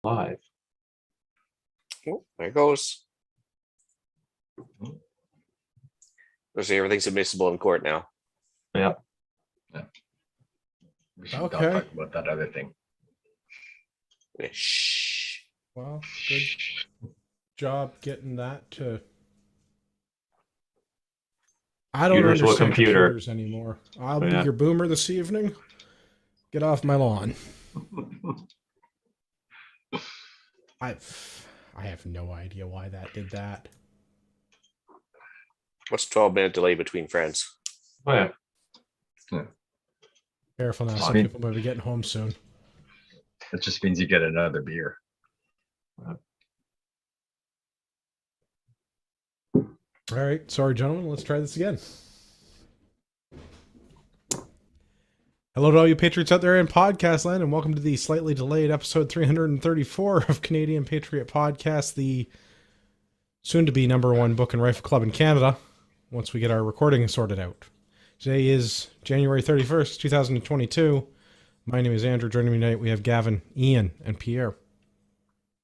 live. Oh, there it goes. So everything's admissible in court now. Yeah. We should Okay. not talk about that other thing. Shh. Well, good job getting that to. I don't Computers will understand computer. computers anymore. I'll be Yeah. your boomer this evening. Get off my lawn. I have no idea why that did that. What's 12-minute delay between friends? Oh, yeah. Careful now, some Fine. people might be getting home soon. That just means you get another beer. All right, sorry, gentlemen. Let's try this again. Hello to all you Patriots out there in podcast land, and welcome to the slightly delayed episode 334 of Canadian Patriot Podcast, the soon-to-be #1 book and rifle club in Canada, once we get our recording sorted out. Today is January 31st, 2022. My name is Andrew. Joining me tonight, we have Gavin, Ian, and Pierre.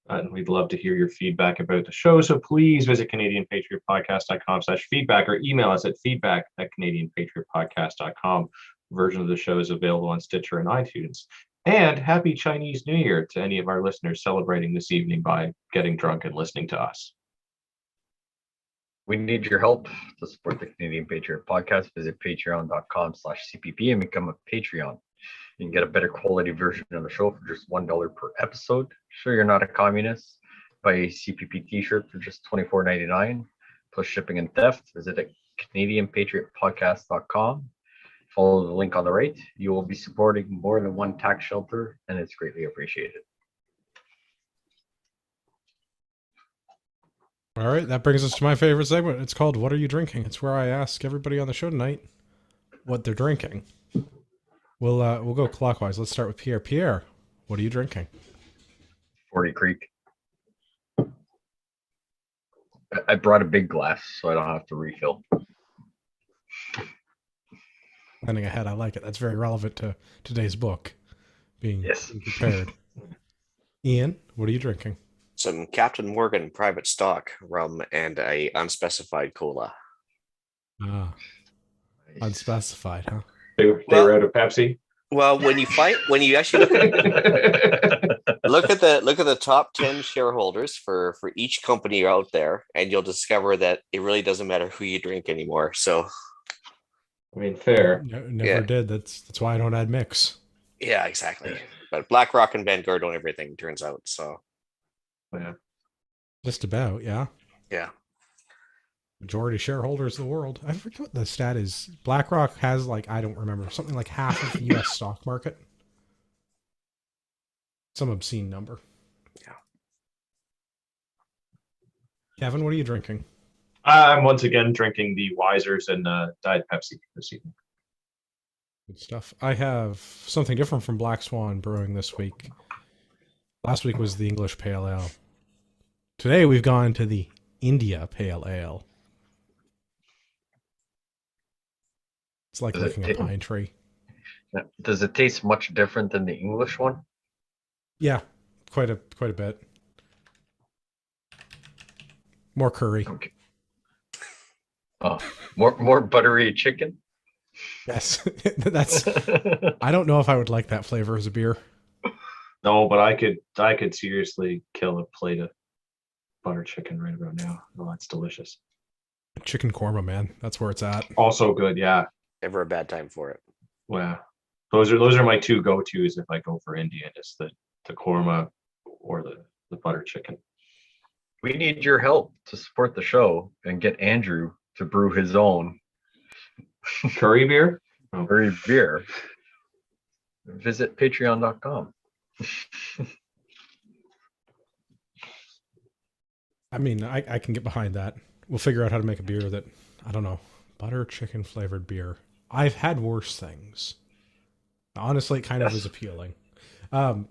And we'd love to hear your feedback about the show. So please visit CanadianPatriotPodcast.com/feedback or email us at feedback@CanadianPatriotPodcast.com. Version of the show is available on Stitcher and iTunes. And happy Chinese New Year to any of our listeners celebrating this evening by getting drunk and listening to us. We need your help to support the Canadian Patriot Podcast. Visit patreon.com/CPP and become a Patreon. You can get a better quality version of the show for just $1 per episode. Sure, you're not a communist. Buy a CPP t-shirt for just $24.99 plus shipping and theft. Visit at CanadianPatriotPodcast.com. Follow the link on the right. You will be supporting more than one tax shelter, and it's greatly appreciated. All right, that brings us to my favorite segment. It's called What Are You Drinking? It's where I ask everybody on the show tonight what they're drinking. We'll go clockwise. Let's start with Pierre. Pierre, what are you drinking? 40 Creek. I brought a big glass, so I don't have to refill. Planning ahead, I like it. That's very relevant to today's book. Being prepared. Ian, what are you drinking? Some Captain Morgan private stock rum and a unspecified cola. Ah, unspecified, huh? They were out of Pepsi. Well, when you actually look at the top 10 shareholders for each company out there, and you'll discover that it really doesn't matter who you drink anymore. So, I mean, fair. Never did. That's why I don't add mix. Yeah, exactly. But BlackRock and Vanguard own everything, turns out. So, Yeah. Just about, yeah. Yeah. Majority shareholders of the world. I forget what the stat is. BlackRock has I don't remember, something like half of the U.S. stock market. Some obscene number. Yeah. Kevin, what are you drinking? I'm once again drinking the Wisers and Diet Pepsi this evening. Good stuff. I have something different from Black Swan Brewing this week. Last week was the English Pale Ale. Today we've gone to the India Pale Ale. It's like licking a pine tree. Does it taste much different than the English one? Yeah, quite a bit. More curry. Okay. Oh, more buttery chicken? Yes. That's I don't know if I would like that flavor as a beer. No, but I could seriously kill a plate of butter chicken right about now. Oh, that's delicious. Chicken korma, man. That's where it's at. Also good, yeah. Never a bad time for it. Wow. Those are my two go-tos if I go for Indian. It's the korma or the butter chicken. We need your help to support the show and get Andrew to brew his own Curry beer? Oh. curry beer. Visit patreon.com. I mean, I can get behind that. We'll figure out how to make a beer that, I don't know, butter chicken flavored beer. I've had worse things. Honestly, it kind of is appealing.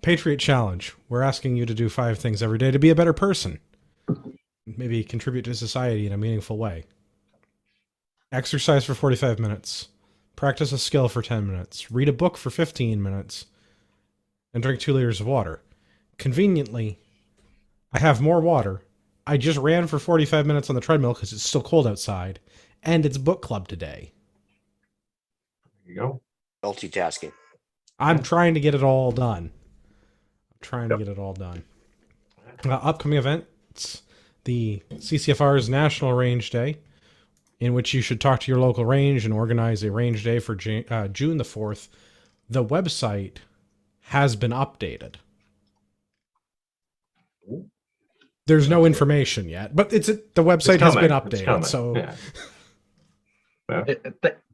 Patriot Challenge. We're asking you to do 5 things every day to be a better person. Maybe contribute to society in a meaningful way. Exercise for 45 minutes. Practice a skill for 10 minutes. Read a book for 15 minutes. And drink 2 liters of water. Conveniently, I have more water. I just ran for 45 minutes on the treadmill because it's still cold outside. And it's book club today. There you go. Multitasking. I'm Yeah. trying to get it all done. Upcoming events, the CCFR's National Range Day, in which you should talk to your local range and organize a range day for June the 4th. The website has been updated. There's no information yet, but the website has been updated. So yeah.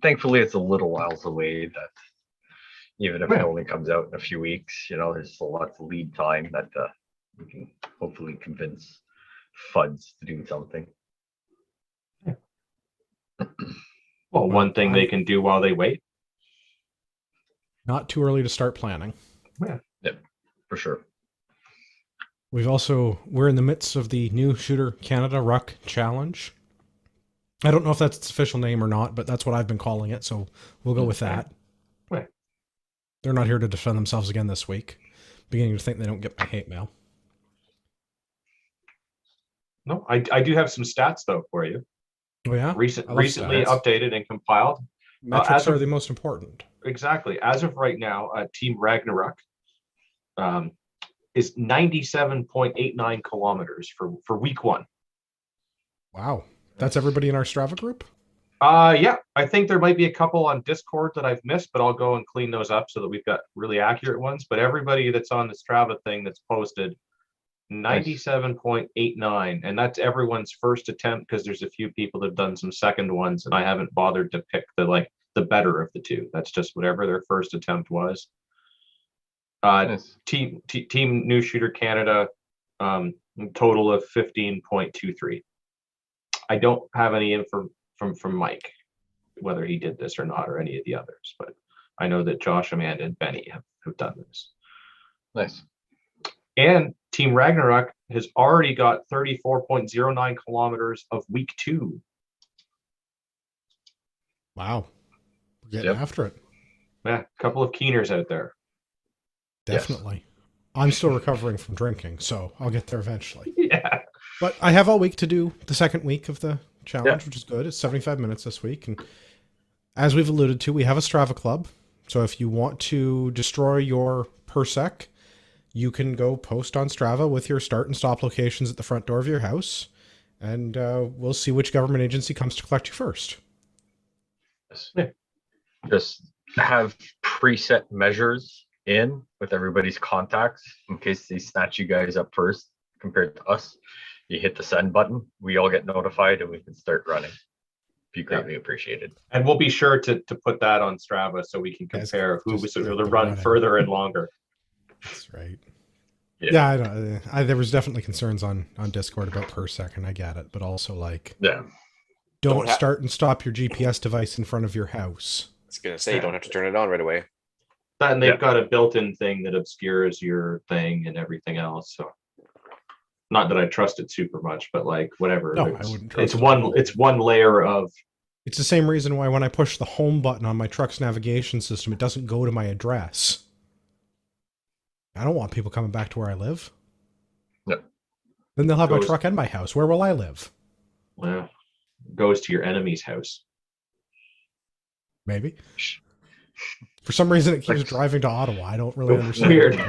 Thankfully, it's a little whiles away. That even if it Yeah. only comes out in a few weeks, there's still lots of lead time that we can hopefully convince FUDs to do something. Well, one thing they can do while they wait. not too early to start planning. Yeah, for sure. We're in the midst of the New Shooter Canada Ruck Challenge. I don't know if that's its official name or not, but that's what I've been calling it, so we'll go with that. Right. They're not here to defend themselves again this week. Beginning to think they don't get my hate mail. No, I do have some stats though for you. Oh yeah? Recently stats. updated and compiled. Metrics as of- are the most important. Exactly. As of right now, Team Ragnarok is 97.89 kilometers for week 1. Wow. That's everybody in our Strava group? Yeah, I think there might be a couple on Discord that I've missed, but I'll go and clean those up so that we've got really accurate ones. But everybody that's on the Strava thing that's posted, 97.89, and that's everyone's first attempt, because there's a few people that have done some second ones, and I haven't bothered to pick the better of the two. That's just whatever their first attempt was. Nice. Team New Shooter Canada, total of 15.23. I don't have any info from Mike, whether he did this or not, or any of the others, but I know that Josh, Amanda, and Benny have done this. Nice. And Team Ragnarok has already got 34.09 kilometers of week 2. Wow. We're getting after it. Yeah, a couple of keeners out there. Definitely. I'm still recovering from drinking, so I'll get there eventually. Yeah. But I have all week to do the second week of the challenge, which is good. It's 75 minutes this week. And as we've alluded to, we have a Strava club. So if you want to destroy your Persec, you can go post on Strava with your start and stop locations at the front door of your house. And we'll see which government agency comes to collect you first. Yeah. Just have preset measures in with everybody's contacts in case they snatch you guys up first compared to us. You hit the send button, we all get notified, and we can start running. Be greatly appreciated. And we'll be sure to put that on Strava so we can compare who was able to run further and longer. That's right. Yeah, I know. There was definitely concerns on Discord about per second. I get it, but also don't start and stop your GPS device in front of your house. I was gonna say you don't have to turn it on right away. And they've got a built-in thing that obscures your thing and everything else. So, not that I trust it super much, but whatever. No, I wouldn't trust it. It's one layer of. It's the same reason why when I push the home button on my truck's navigation system, it doesn't go to my address. I don't want people coming back to where I live. No. Then they'll have my truck and my house. Where will I live? Well, goes to your enemy's house. Maybe. For some reason, it keeps driving to Ottawa. I don't really understand. Weird.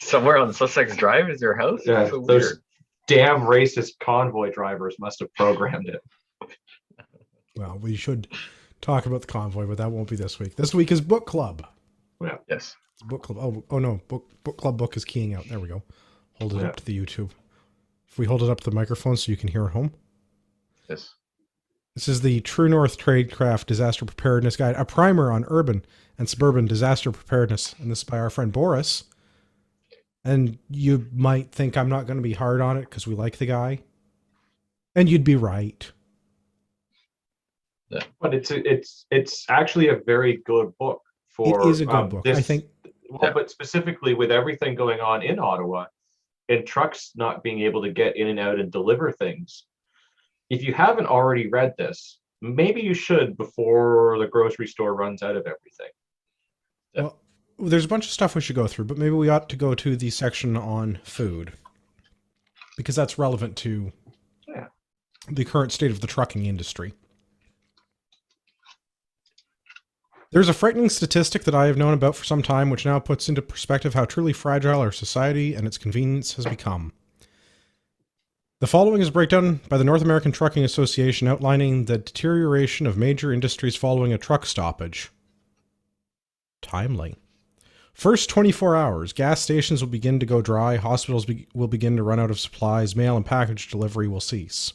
Somewhere on Sussex Drive is your house? Yeah, so those weird. damn racist convoy drivers must have programmed it. Well, we should talk about the convoy, but that won't be this week. This week is book club. Yeah. Yes. Book club. Oh no, book club book is keying out. There we go. Hold it up to the YouTube. If we hold it up to the microphone so you can hear at home. Yes. This is the True North Tradecraft Disaster Preparedness Guide, a primer on urban and suburban disaster preparedness. And this is by our friend Boris. And you might think I'm not going to be hard on it because we like the guy. And you'd be right. Yeah. But it's actually a very good book for. It is a good book, I think. Well, but specifically with everything going on in Ottawa and trucks not being able to get in and out and deliver things. If you haven't already read this, maybe you should before the grocery store runs out of everything. Well, there's a bunch of stuff we should go through, but maybe we ought to go to the section on food. because that's relevant to the current state of the trucking industry. There's a frightening statistic that I have known about for some time, which now puts into perspective how truly fragile our society and its convenience has become. The following is a breakdown by the North American Trucking Association outlining the deterioration of major industries following a truck stoppage. Timely. First 24 hours, gas stations will begin to go dry, hospitals will begin to run out of supplies, mail and package delivery will cease.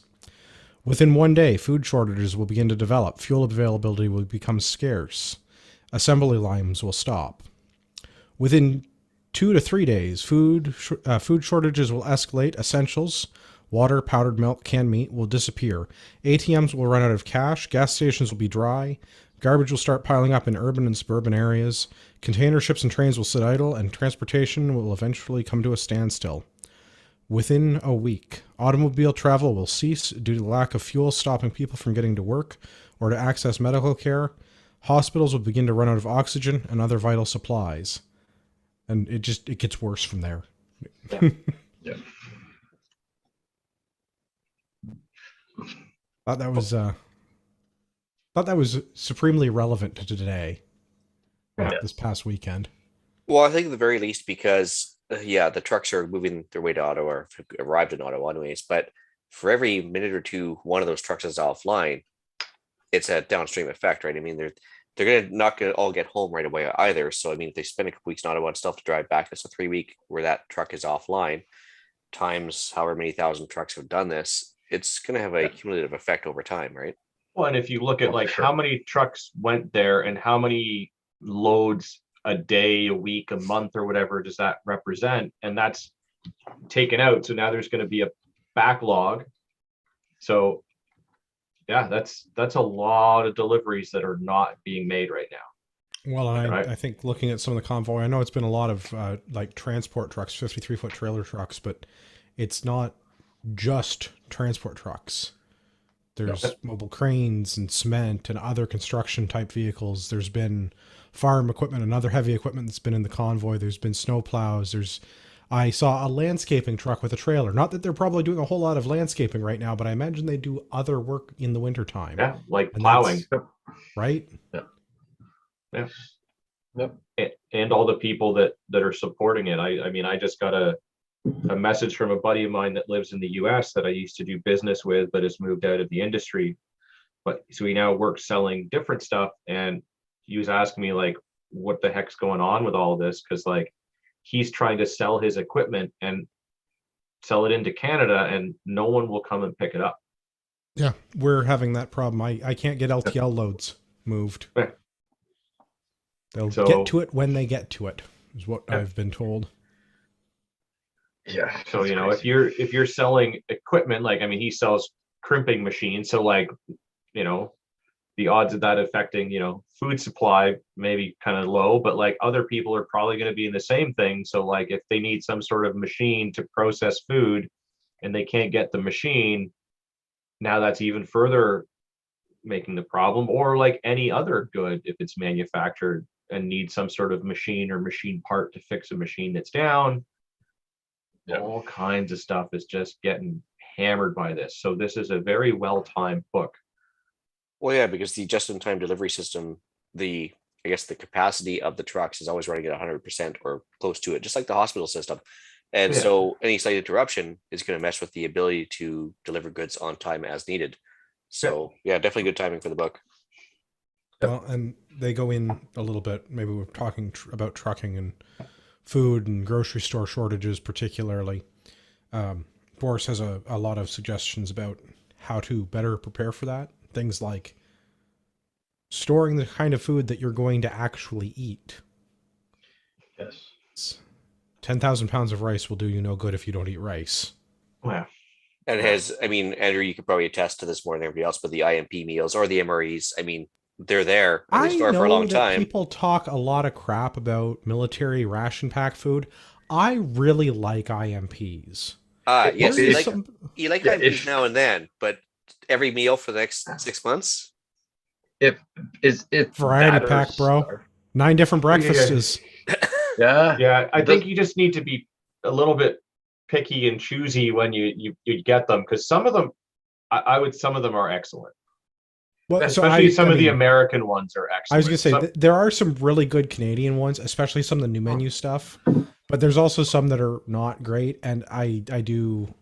Within 1 day, food shortages will begin to develop, fuel availability will become scarce, assembly lines will stop. Within 2 to 3 days, food shortages will escalate, essentials, water, powdered milk, canned meat will disappear, ATMs will run out of cash, gas stations will be dry, garbage will start piling up in urban and suburban areas, container ships and trains will sit idle, and transportation will eventually come to a standstill. Within a week, automobile travel will cease due to the lack of fuel stopping people from getting to work or to access medical care. Hospitals will begin to run out of oxygen and other vital supplies. And it gets worse from there. Yeah. Yeah. Thought that was supremely relevant to today. Yeah. This past weekend. Well, I think at the very least because the trucks are moving their way to Ottawa, or have arrived in Ottawa anyways. But for every minute or two, one of those trucks is offline. It's a downstream effect, right? I mean, they're not gonna all get home right away either. So I mean, if they spend a couple weeks in Ottawa and still have to drive back, that's a 3-week where that truck is offline. Times however many thousand trucks have done this, it's gonna have a cumulative effect over time, right? Well, and if you look at like how many trucks went there and how many loads a day, a week, a month, or whatever does that represent, and that's taken out. So now there's going to be a backlog. So yeah, that's a lot of deliveries that are not being made right now. Well, Right. I think looking at some of the convoy, I know it's been a lot of like transport trucks, 53-foot trailer trucks, but it's not just transport trucks. There's mobile cranes and cement and other construction type vehicles. There's been farm equipment and other heavy equipment that's been in the convoy. There's been snow plows. I saw a landscaping truck with a trailer. Not that they're probably doing a whole lot of landscaping right now, but I imagine they do other work in the wintertime. Yeah, like And plowing. Right? Yeah. Yep. And all the people that are supporting it. I mean, I just got a message from a buddy of mine that lives in the US that I used to do business with, but has moved out of the industry. But so he now works selling different stuff, and he was asking me like, what the heck's going on with all of this? Because like he's trying to sell his equipment and sell it into Canada, and no one will come and pick it up. Yeah, we're having that problem. I can't get LTL loads moved. Yeah. They'll So- get to it when they get to it, is what Yeah. I've been told. Yeah. So that's you know, crazy. if you're selling equipment, like I mean, he sells crimping machines, so like, you know, the odds of that affecting, you know, food supply maybe kind of low, but like other people are probably going to be in the same thing. So like if they need some sort of machine to process food and they can't get the machine, now that's even further making the problem. Or like any other good, if it's manufactured and needs some sort of machine or machine part to fix a machine that's down, Yeah. all kinds of stuff is just getting hammered by this. So this is a very well-timed book. Well, yeah, because the just-in-time delivery system, I guess the capacity of the trucks is always running at 100% or close to it, just like the hospital system. And Yeah. so any slight interruption is going to mess with the ability to deliver goods on time as needed. So yeah, definitely good timing for the book. Well, and they go in a little bit. Maybe we're talking about trucking and food and grocery store shortages, particularly. Boris has a lot of suggestions about how to better prepare for that. Things like storing the kind of food that you're going to actually eat. Yes. 10,000 pounds of rice will do you no good if you don't eat rice. Wow. And I mean, Andrew, you could probably attest to this more than everybody else, but the IMP meals or the MREs, I mean, they're there in the store for a long time. People talk a lot of crap about military ration pack food. I really like IMPs. Yes, There you is like Yeah, IMPs now and then, but every meal for the next 6 months. If Variety that or pack, bro. starve. 9 different breakfasts. Yeah. Yeah, I It think does- you just need to be a little bit picky and choosy when you get them, because some of them, some of them are excellent. Well, Especially some of the American ones are excellent. I was going to say, there are some really good Canadian ones, especially some of the new menu stuff. But there's also some that are not great, and I do.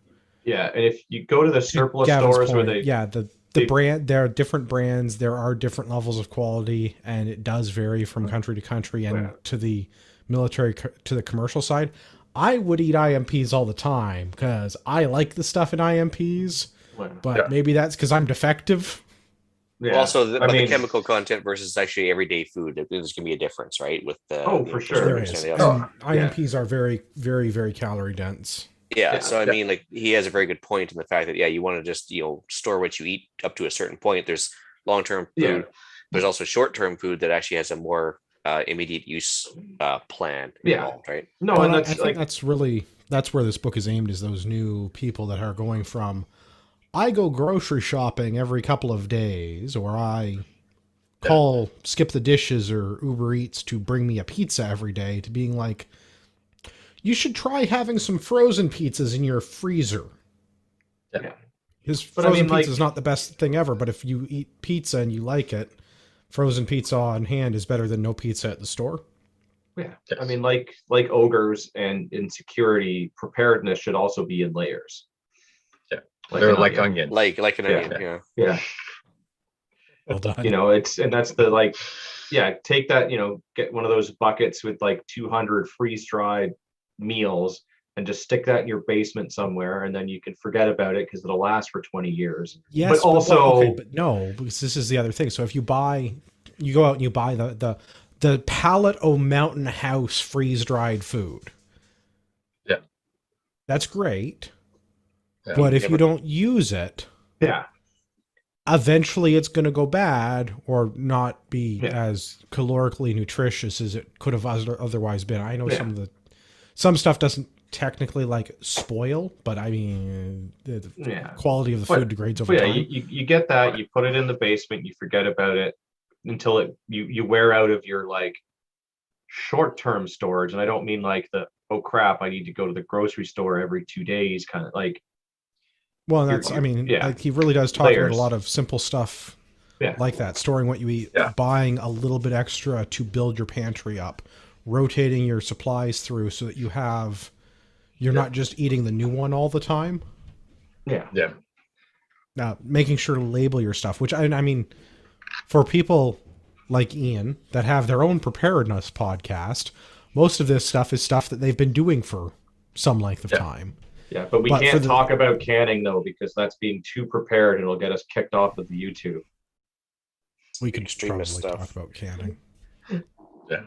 Yeah, and if you go to the surplus Gavin's stores point, where the brand, there are different brands, there are different levels of quality, and it does vary from country to country and to the military, to the commercial side. I would eat IMPs all the time because I like the stuff in IMPs, but maybe that's because I'm defective. Yeah. Also, the chemical content versus actually everyday food, there's going to be a difference, right? With the for sure. There is. And IMPs are very, very, very calorie dense. Yeah, so I mean, like, he has a very good point in the fact that you want to just store what you eat up to a certain point. There's long-term food. There's also short-term food that actually has a more immediate use plan involved, right? No, and I think that's where this book is aimed, is those new people that are going from, I go grocery shopping every couple of days, or I call Skip the Dishes or Uber Eats to bring me a pizza every day, to being like, you should try having some frozen pizzas in your freezer. Yeah. Because frozen pizza is not the best thing ever, but if you eat pizza and you like it, frozen pizza on hand is better than no pizza at the store. Yeah. I mean, like ogres and insecurity, preparedness should also be in layers. They're like onions. Like an onion, yeah. Well done. That's the take that, get one of those buckets with like 200 freeze-dried meals and just stick that in your basement somewhere, and then you can forget about it because it'll last for 20 years. Yes, but also... but no, because this is the other thing. So if you go out and you buy the Pallet O Mountain House freeze-dried food. Yeah. That's great. But if you don't use it, eventually it's going to go bad or not be as calorically nutritious as it could have otherwise been. I know some stuff doesn't technically spoil, but I mean the quality of the food degrades over time. You get that, you put it in the basement, you forget about it until you wear out of your short-term storage. And I don't mean oh crap, I need to go to the grocery store every 2 days kind of Well, that's, he really does talk about a lot of simple stuff like that. Storing what you eat, buying a little bit extra to build your pantry up, rotating your supplies through so that you're not just eating the new one all the time. Yeah. Yeah. Now, making sure to label your stuff, which I mean, for people like Ian that have their own preparedness podcast, most of this stuff is stuff that they've been doing for some length of time. Yeah, but we can't talk about canning, though, because that's being too prepared and it'll get us kicked off of the YouTube. We could probably talk about canning. Yeah.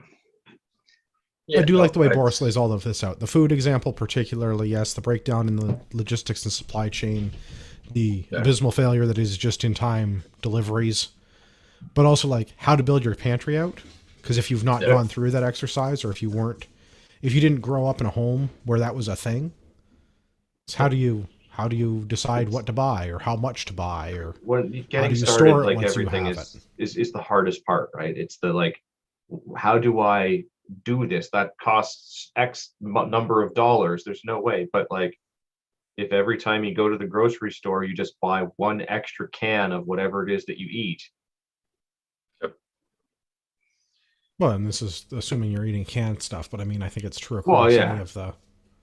I do like the way Boris lays all of this out. The food example particularly, yes, the breakdown in the logistics and supply chain, the abysmal failure that is just-in-time deliveries, but also how to build your pantry out. Because if you've not gone through that exercise, or if you didn't grow up in a home where that was a thing, how do you decide what to buy or how much to buy, or when getting started, everything is the hardest part, right? It's the how do I do this? That costs X number of dollars. There's no way. But if every time you go to the grocery store, you just buy one extra can of whatever it is that you eat. Well, and this is assuming you're eating canned stuff, but I mean, I think it's true across any of the...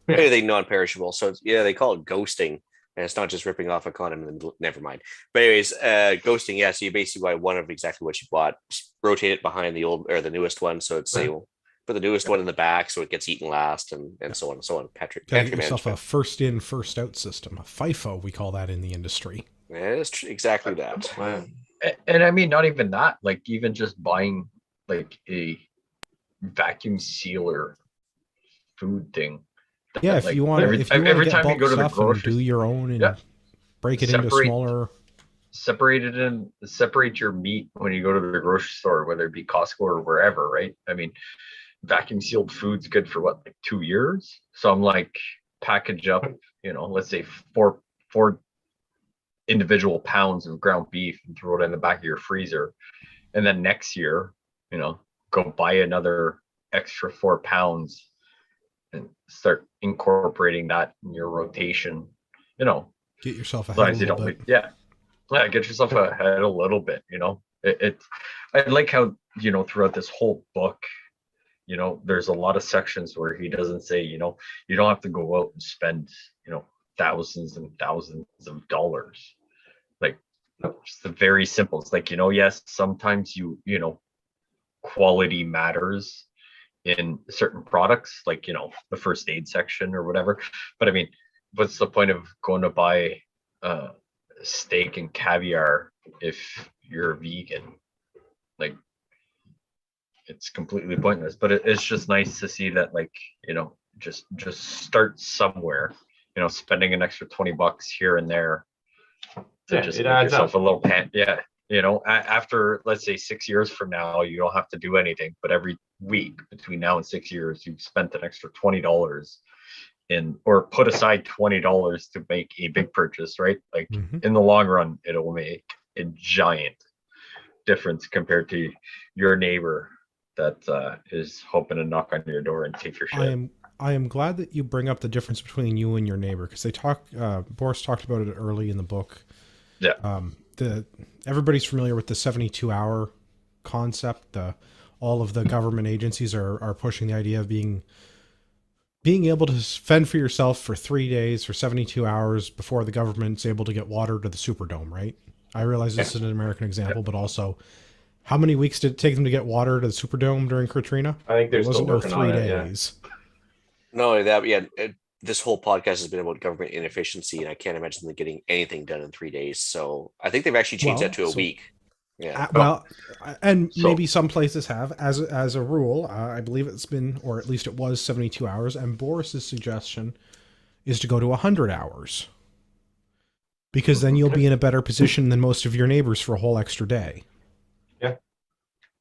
Anything non-perishable. So they call it ghosting, and it's not just ripping off a condom. Never mind. But anyways, ghosting. Yeah, so you basically buy one of exactly what you bought, rotate it behind the old or the newest one. So it's put the newest one in the back, so it gets eaten last, and so on and so on. Patrick, get yourself a first in, first out system, a FIFO, we call that in the industry. Yeah, it's exactly that. Wow. And I mean, not even that. Even just buying a vacuum sealer food thing. Yeah, if you want, every time you go to the grocery, do your own and break it into smaller. Separate your meat when you go to the grocery store, whether it be Costco or wherever, right? I mean, vacuum sealed food's good for 2 years. So I'm package up, let's say four individual pounds of ground beef and throw it in the back of your freezer, and then next year, go buy another extra 4 pounds. And start incorporating that in your rotation. You know, Get yourself as ahead long a as you little don't, bit. yeah, get yourself ahead a little bit. You know, I like how, you know, throughout this whole book, you know, there's a lot of sections where he doesn't say, you know, you don't have to go out and spend, you know, thousands and thousands of dollars. Like, just the very simple. It's like, you know, yes, sometimes you know, quality matters in certain products, like, you know, the first aid section or whatever. But I mean, what's the point of going to buy steak and caviar if you're vegan? Like, it's completely pointless. But it's just nice to see that, like, you know, just start somewhere. You know, spending an extra $20 here and there to just it make adds yourself up. a little pan. Yeah, you know, after, let's say, 6 years from now, you don't have to do anything, but every week between now and 6 years, you've spent an extra $20 in, or put aside $20 to make a big purchase, right? Like, Mhm. in the long run, it'll make a giant difference compared to your neighbor that is hoping to knock on your door and take your I shit. am glad that you bring up the difference between you and your neighbor, because they Boris talked about it early in the book. Yeah. Everybody's familiar with the 72-hour concept. All of the government agencies are pushing the idea of being able to fend for yourself for 3 days, for 72 hours before the government's able to get water to the Superdome, right? I realize this is an American example, but also, how many weeks did it take them to get water to the Superdome during Katrina? I think they're It still wasn't no working 3 on it. Yeah. days. No, this whole podcast has been about government inefficiency, and I can't imagine them getting anything done in 3 days. So I think they've actually changed that to a week. Yeah. And So- maybe some places have, as a rule, I believe it's been, or at least it was 72 hours. And Boris's suggestion is to go to 100 hours, because then you'll be in a better position than most of your neighbors for a whole extra day. Yeah.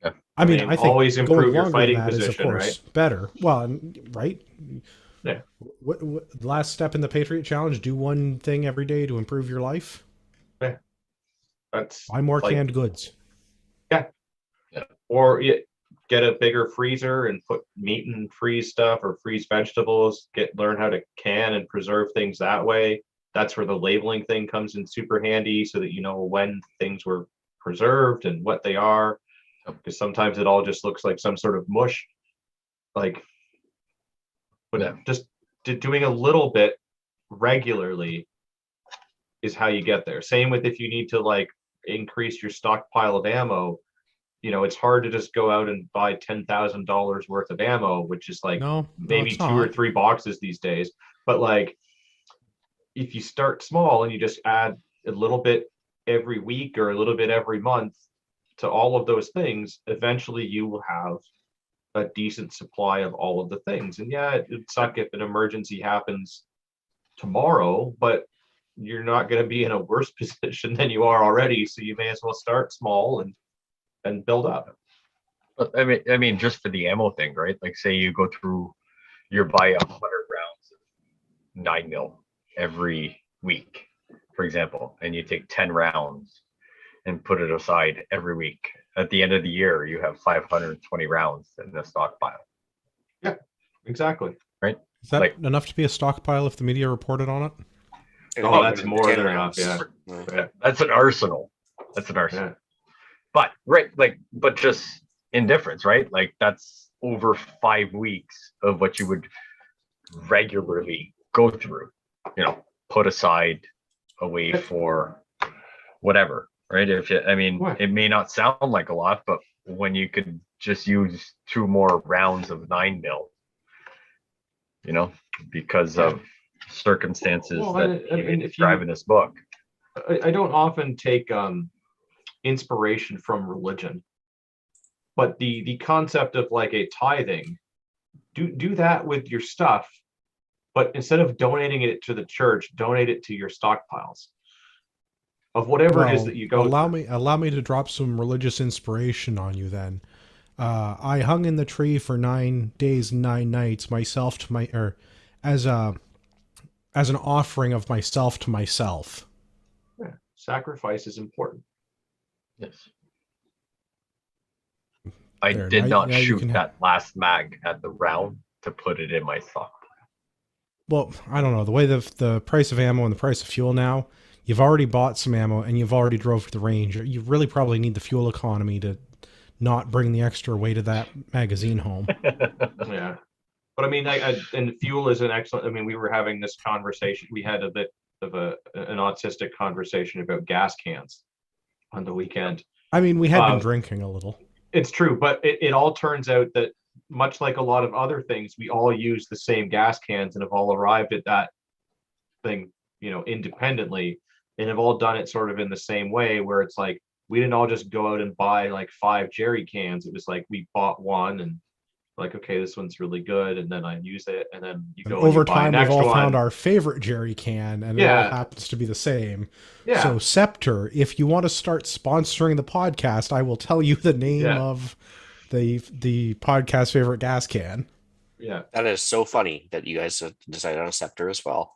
Yeah. I mean, I think always going improve your longer fighting than that is, of position, course, better. Well, right? Yeah. What last step in the Patriot Challenge? Do one thing every day to improve your life. That's Buy more like, canned goods. or get a bigger freezer and put meat and freeze stuff, or freeze vegetables. Learn how to can and preserve things that way. That's where the labeling thing comes in super handy, so that you know when things were preserved and what they are. Because sometimes it all just looks like some sort of mush. Like, but Yeah. just doing a little bit regularly is how you get there. Same with if you need to, like, increase your stockpile of ammo. You know, it's hard to just go out and buy $10,000 worth of ammo, which is like maybe it's 2 or not. 3 boxes these days. But like, if you start small and you just add a little bit every week or a little bit every month to all of those things, eventually you will have a decent supply of all of the things. And yeah, it'd suck if an emergency happens tomorrow, but you're not going to be in a worse position than you are already. So you may as well start small and build up. I mean, just for the ammo thing, right? Like, say you go through, you buy 100 rounds of 9mm every week, for example, and you take 10 rounds and put it aside every week. At the end of the year, you have 520 rounds in the stockpile. Yeah, exactly. Right? Is that Like, enough to be a stockpile if the media reported on it? Oh, that's more 10 than rounds. enough. Yeah. that's an arsenal. That's an arsenal. Yeah. But right, like, but just in difference, right? Like, that's over 5 weeks of what you would regularly go through, you know, put aside away for whatever, right? If you, I mean, What? it may not sound like a lot, but when you could just use 2 more rounds of 9mm, you know, because of circumstances Well, that I he mean, may describe in this book. I don't often take inspiration from religion, but the concept of like a tithing, do that with your stuff, but instead of donating it to the church, donate it to your stockpiles of whatever it is that you go through. Allow me to drop some religious inspiration on you then. I hung in the tree for 9 days and 9 nights, myself to my, or as an offering of myself to myself. Yeah. Sacrifice is important. Yes. I There, did now- not now you shoot can that last mag at the round to put it in my stockpile. Well, I don't know. The way the price of ammo and the price of fuel now, you've already bought some ammo and you've already drove to the range. You really probably need the fuel economy to not bring the extra weight of that magazine home. Yeah. But I mean, and fuel is an excellent. I mean, we were having this conversation. We had a bit of an autistic conversation about gas cans on the weekend. I mean, we had been drinking a little. It's true, but it all turns out that much like a lot of other things, we all use the same gas cans and have all arrived at that thing, independently, and have all done it sort of in the same way, where it's like we didn't all just go out and buy like 5 jerry cans. It was like we bought one and like, okay, this one's really good, and then I use it, and then you go over and you buy time we've all one. found our favorite jerry can, and it all happens to be the same. Yeah. So Scepter, if you want to start sponsoring the podcast, I will tell you the name of the podcast favorite gas can. Yeah, That is so funny that you guys decided on a Scepter as well.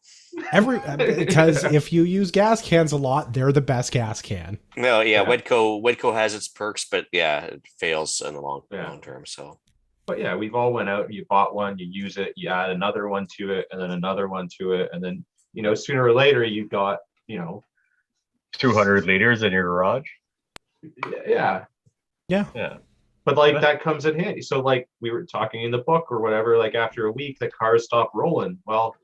Because if you use gas cans a lot, they're the best gas can. No, Wedco has its perks, but it fails in the long term. So, but yeah, we've all went out, you bought one, you use it, you add another one to it, and then another one to it, and then sooner or later you've got 200 liters in your garage. Yeah. But like that comes in handy. So like we were talking in the book or whatever, like after a week the cars stop rolling. Well,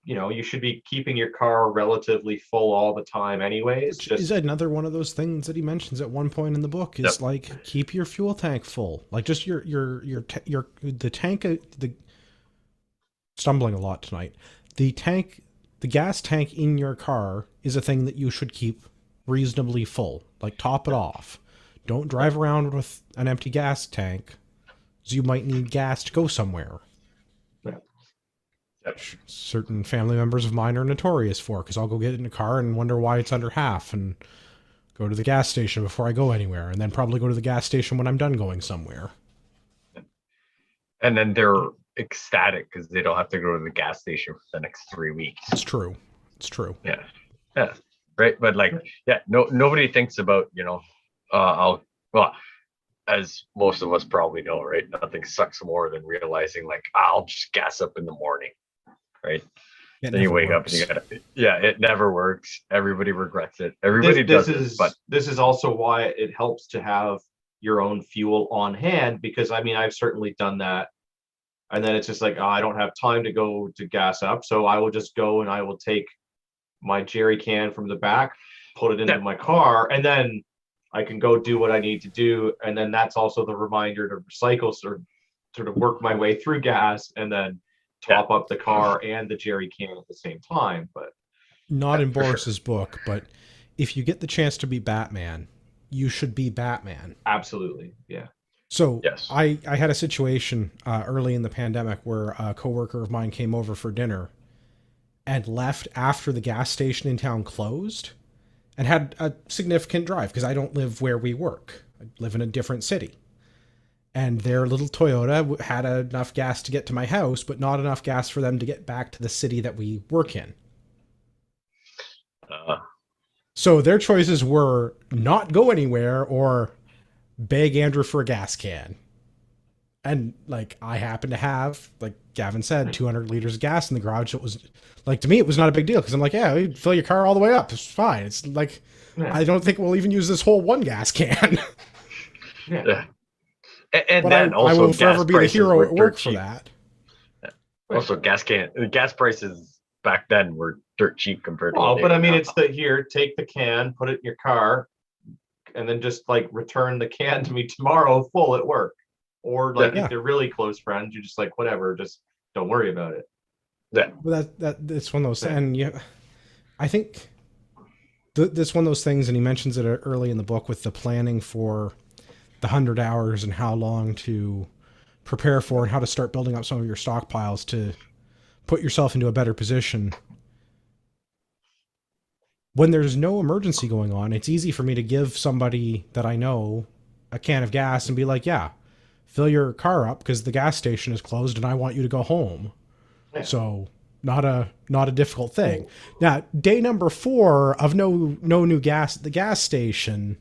you should be keeping your car relatively full all the time anyways. Is another one of those things that he mentions at one point in the book is like keep your fuel tank full. Like just the tank, stumbling a lot tonight. The gas tank in your car is a thing that you should keep reasonably full. Like top it off. Don't drive around with an empty gas tank, because you might need gas to go somewhere. Certain family members of mine are notorious for, because I'll go get in a car and wonder why it's under half and go to the gas station before I go anywhere, and then probably go to the gas station when I'm done going somewhere. And then they're ecstatic because they don't have to go to the gas station for the next 3 weeks. It's true. Yeah. Right. But nobody thinks about, as most of us probably know, right? Nothing sucks more than realizing like, I'll just gas up in the morning. Right. Then you wake up and you gotta, it never works. Everybody regrets it. Everybody does it. But this is also why it helps to have your own fuel on hand, because I mean, I've certainly done that. And then it's just like, I don't have time to go to gas up. So I will just go and I will take my jerry can from the back, put it into my car, and then I can go do what I need to do. And then that's also the reminder to recycle, sort of work my way through gas and then top up the car and the jerry can at the same time. But not in Boris's book, but if you get the chance to be Batman, you should be Batman. Absolutely. Yeah. So I had a situation early in the pandemic where a coworker of mine came over for dinner and left after the gas station in town closed and had a significant drive, because I don't live where we work. I live in a different city. And their little Toyota had enough gas to get to my house, but not enough gas for them to get back to the city that we work in. So their choices were not go anywhere or beg Andrew for a gas can. And like, I happen to have, like Gavin said, 200 liters of gas in the garage. It was like, to me, it was not a big deal, because I'm like, yeah, you fill your car all the way up. It's fine. It's like, I don't think we'll even use this whole one gas can. Yeah. And but then I will forever be the hero at work for that. Also, gas prices back then were dirt cheap compared to. Oh, but I mean, it's take the can, put it in your car, and then just like return the can to me tomorrow full at work. Or like if they're really close friends, you're just like, whatever, just don't worry about it. Yeah. Well, that's one of those, and I think that's one of those things, and he mentions it early in the book with the planning for the 100 hours and how long to prepare for and how to start building up some of your stockpiles to put yourself into a better position. When there's no emergency going on, it's easy for me to give somebody that I know a can of gas and be like, yeah, fill your car up because the gas station is closed and I want you to go home. Yeah. So not a difficult thing. Now, day number 4 of no new gas at the gas station,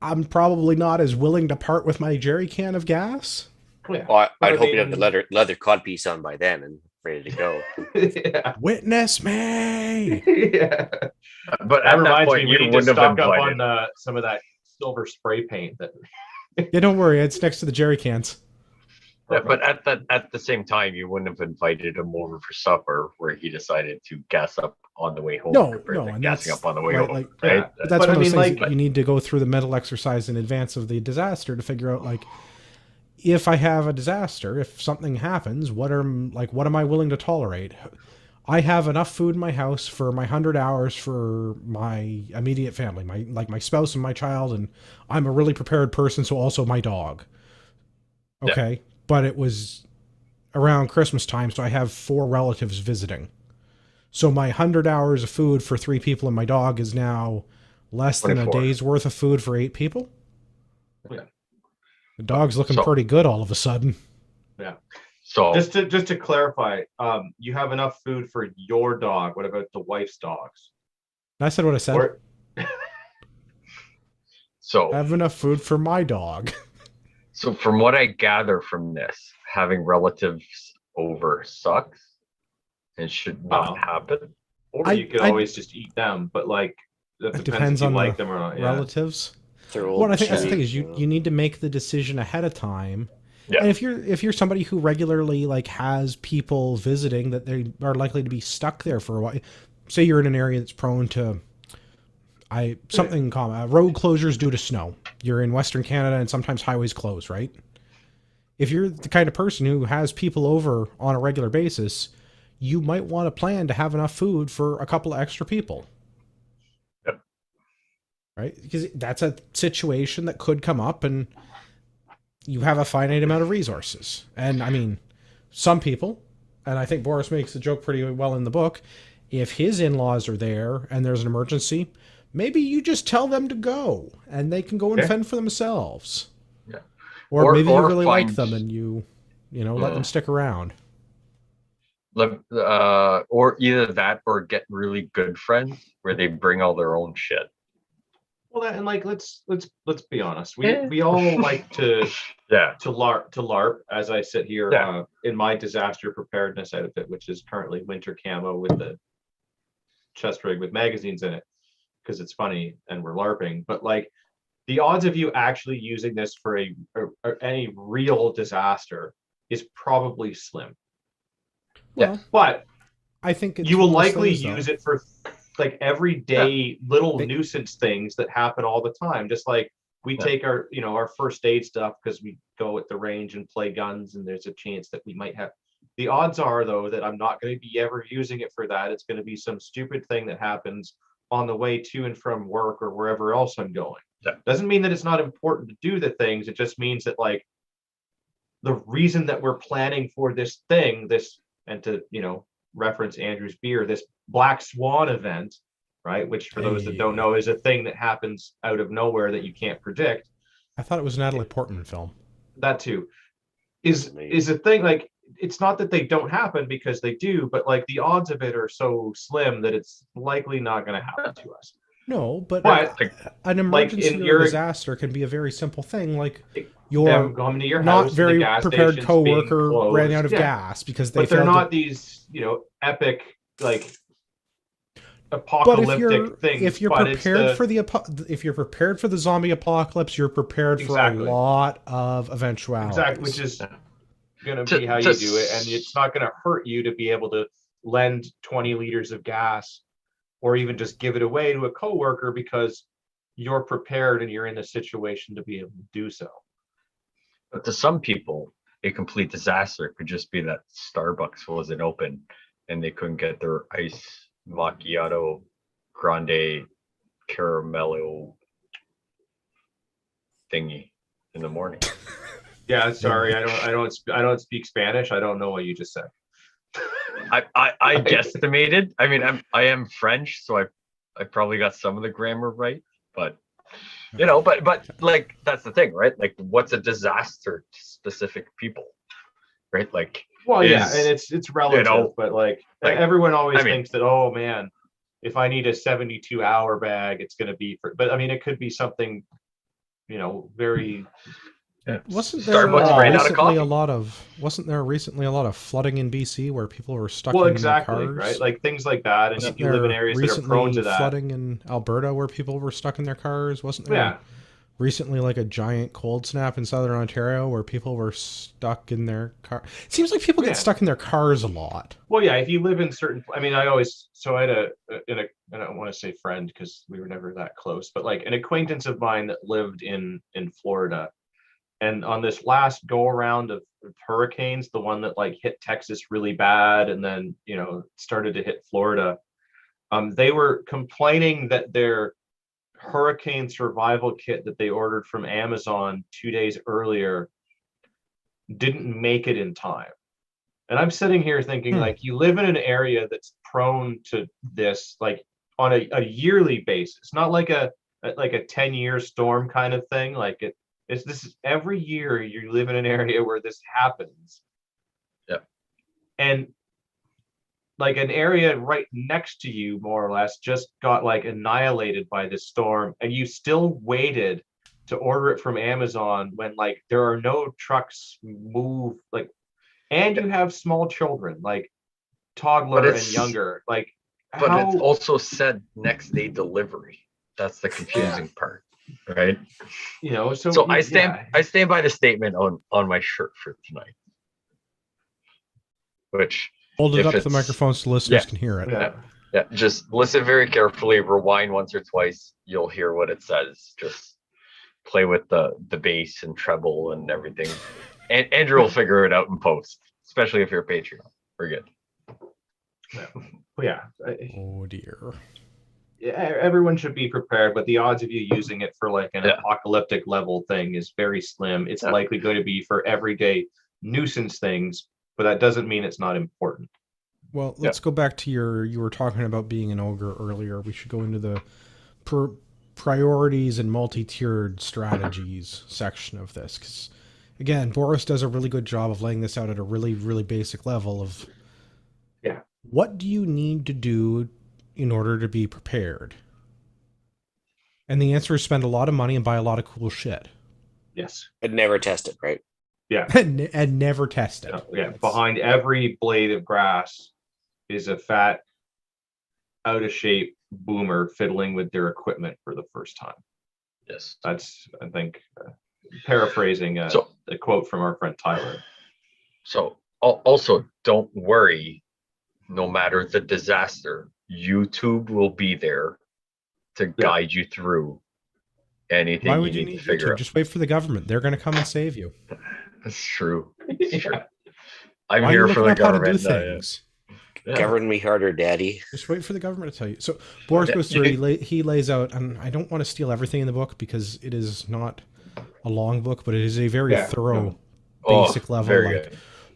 I'm probably not as willing to part with my jerry can of gas. Yeah. Well, But I'd I hope you'd have the mean- leather codpiece on by then and ready to go. Yeah. Witness me. Yeah. But That at that reminds point, me, you we need to wouldn't have stock up invited. on some of that silver spray paint. That Yeah, don't worry. It's next to the jerry cans. Yeah, but at the same time, you wouldn't have invited him over for supper, where he decided to gas up on the way home. No, compared no, to and gassing that's up on the way right, home, like- right? Yeah. But that's But one I of those mean, things like- that you need to go through the mental exercise in advance of the disaster to figure out, like, if I have a disaster, if something happens, what am I willing to tolerate? I have enough food in my house for my 100 hours for my immediate family, my spouse and my child, and I'm a really prepared person, so also my dog. Yeah. Okay, but it was around Christmas time, so I have 4 relatives visiting. So my 100 hours of food for 3 people and my dog is now less than a 24. day's worth of food for 8 people. Yeah. The dog's looking So- pretty good all of a sudden. So just to clarify, you have enough food for your dog. What about the wife's dogs? I said what I said. Or so I have enough food for my dog. So from what I gather from this, having relatives over sucks and should not Oh. happen. or you could always just eat them, but like that It depends depends if you on like the them or not. Yeah. relatives. They're old Well, I think that's the chewy, thing is you know. you need to make the decision ahead of time. Yeah. And if you're somebody who regularly like has people visiting that they are likely to be stuck there for a while, say you're in an area that's prone to something common, road closures due to snow. You're in Western Canada and sometimes highways close, right? If you're the kind of person who has people over on a regular basis, you might want to plan to have enough food for a couple of extra people. Yep. Right? Because that's a situation that could come up and you have a finite amount of resources. And I mean, some people, and I think Boris makes the joke pretty well in the book, if his in-laws are there and there's an emergency, maybe you just tell them to go and they can go and Yeah. fend for themselves. Yeah. Or maybe you or really like find- them and you let them stick around. Or either that or get really good friends where they bring all their own shit. Well, that, and like let's be honest. Yeah. We all like to Yeah. LARP as I sit here Yeah. in my disaster preparedness outfit, which is currently winter camo with the chest rig with magazines in it, because it's funny and we're LARPing. But like the odds of you actually using this for any real disaster is probably slim. Yeah. Well, But I think it's you will one of those likely things, though. use it for like everyday little They- nuisance things that happen all the time. Just like we Yeah. take our first aid stuff because we go at the range and play guns, and there's a chance that we might have. The odds are, though, that I'm not going to be ever using it for that. It's going to be some stupid thing that happens on the way to and from work or wherever else I'm going. Yeah. Doesn't mean that it's not important to do the things. It just means that like the reason that we're planning for this thing, and to reference Andrew's beer, this Black Swan event, right? Which for those that don't know is a thing that happens out of nowhere that you can't predict. I thought it was a Natalie Portman film. That too is Amazing. a thing. Like it's not that they don't happen, because they do, but like the odds of it are so slim that it's likely not going to happen to us. No, but But an emergency in or your- a disaster can be a very simple thing. Like them your coming to your not house, and the very gas prepared stations being coworker ran closed. out of Yeah. gas because they But they're failed not to. these epic like But apocalyptic things. if you're but it's prepared for if you're prepared for the zombie apocalypse, you're prepared Exactly. for a lot of eventualities. exactly, which is going to be how To- you to do it, and it's not going to hurt you to be able to lend 20 liters of gas or even just give it away to a coworker because you're prepared and you're in the situation to be able to do so. But to some people, a complete disaster could just be that Starbucks wasn't open and they couldn't get their ice macchiato grande caramello thingy in the morning. Yeah, sorry, I don't speak Spanish. I don't know what you just said. I guesstimated. I mean, I am French, so I probably got some of the grammar right, but but like that's the thing, right? Like, what's a disaster to specific people, right? Like, Well, yeah, is, and it's relative, but like everyone always thinks that, oh man, if I need a 72-hour bag, it's going to be but I mean, it could be something, very Yeah. Wasn't there Starbucks ran out of recently coffee. wasn't there recently a lot of flooding in BC where people were stuck Well, in their exactly, cars? right? Like things like that. And Wasn't if you live in there areas that are prone recently to that, flooding in Alberta where people were stuck in their cars? Wasn't there yeah. recently like a giant cold snap in southern Ontario where people were stuck in their car? It seems like people Yeah. get stuck in their cars a lot. Well, yeah, if you live in certain, I mean, I always, so I had I don't want to say friend because we were never that close, but like an acquaintance of mine that lived in Florida. And on this last go around of hurricanes, the one that like hit Texas really bad and then, started to hit Florida, they were complaining that their hurricane survival kit that they ordered from Amazon 2 days earlier didn't make it in time. And I'm sitting here thinking, like, you live in an area that's prone to this, like on a yearly basis, not like a 10-year storm kind of thing. Like this is every year you live in an area where this happens. Yeah. And like an area right next to you, more or less, just got like annihilated by this storm, and you still waited to order it from Amazon when like there are no trucks move, like, and you have small children, like toddler and younger, like. But it's also said next day delivery. That's the confusing part, right? So I stand by the statement on my shirt for tonight. Which hold it up to the microphone so listeners can hear it. Yeah, just listen very carefully, rewind once or twice, you'll hear what it says. Just play with the bass and treble and everything. And Andrew will figure it out in post, especially if you're a Patreon. We're good. Yeah. Oh dear. Everyone should be prepared, but the odds of you using it for like an apocalyptic level thing is very slim. It's likely going to be for everyday nuisance things, but that doesn't mean it's not important. Well, let's go back to you were talking about being an ogre earlier. We should go into the priorities and multi-tiered strategies section of this. Because, again, Boris does a really good job of laying this out at a really, really basic level of what do you need to do in order to be prepared? And the answer is spend a lot of money and buy a lot of cool shit. Yes. And never test it, right? Yeah. and never test it. Yeah. Behind every blade of grass is a fat, out of shape boomer fiddling with their equipment for the first time. Yes. That's, I think, paraphrasing a quote from our friend Tyler. So also don't worry, no matter the disaster, YouTube will be there to guide you through anything. Why would you need to figure YouTube? out. Just wait for the government. They're going to come and save you. That's true. It's true. I'm here for the government. How to do things. Govern me harder, Daddy. Just wait for the government to tell you. So Boris goes through. He lays out, and I don't want to steal everything in the book because it is not a long book, but it is a very thorough, basic level. Like,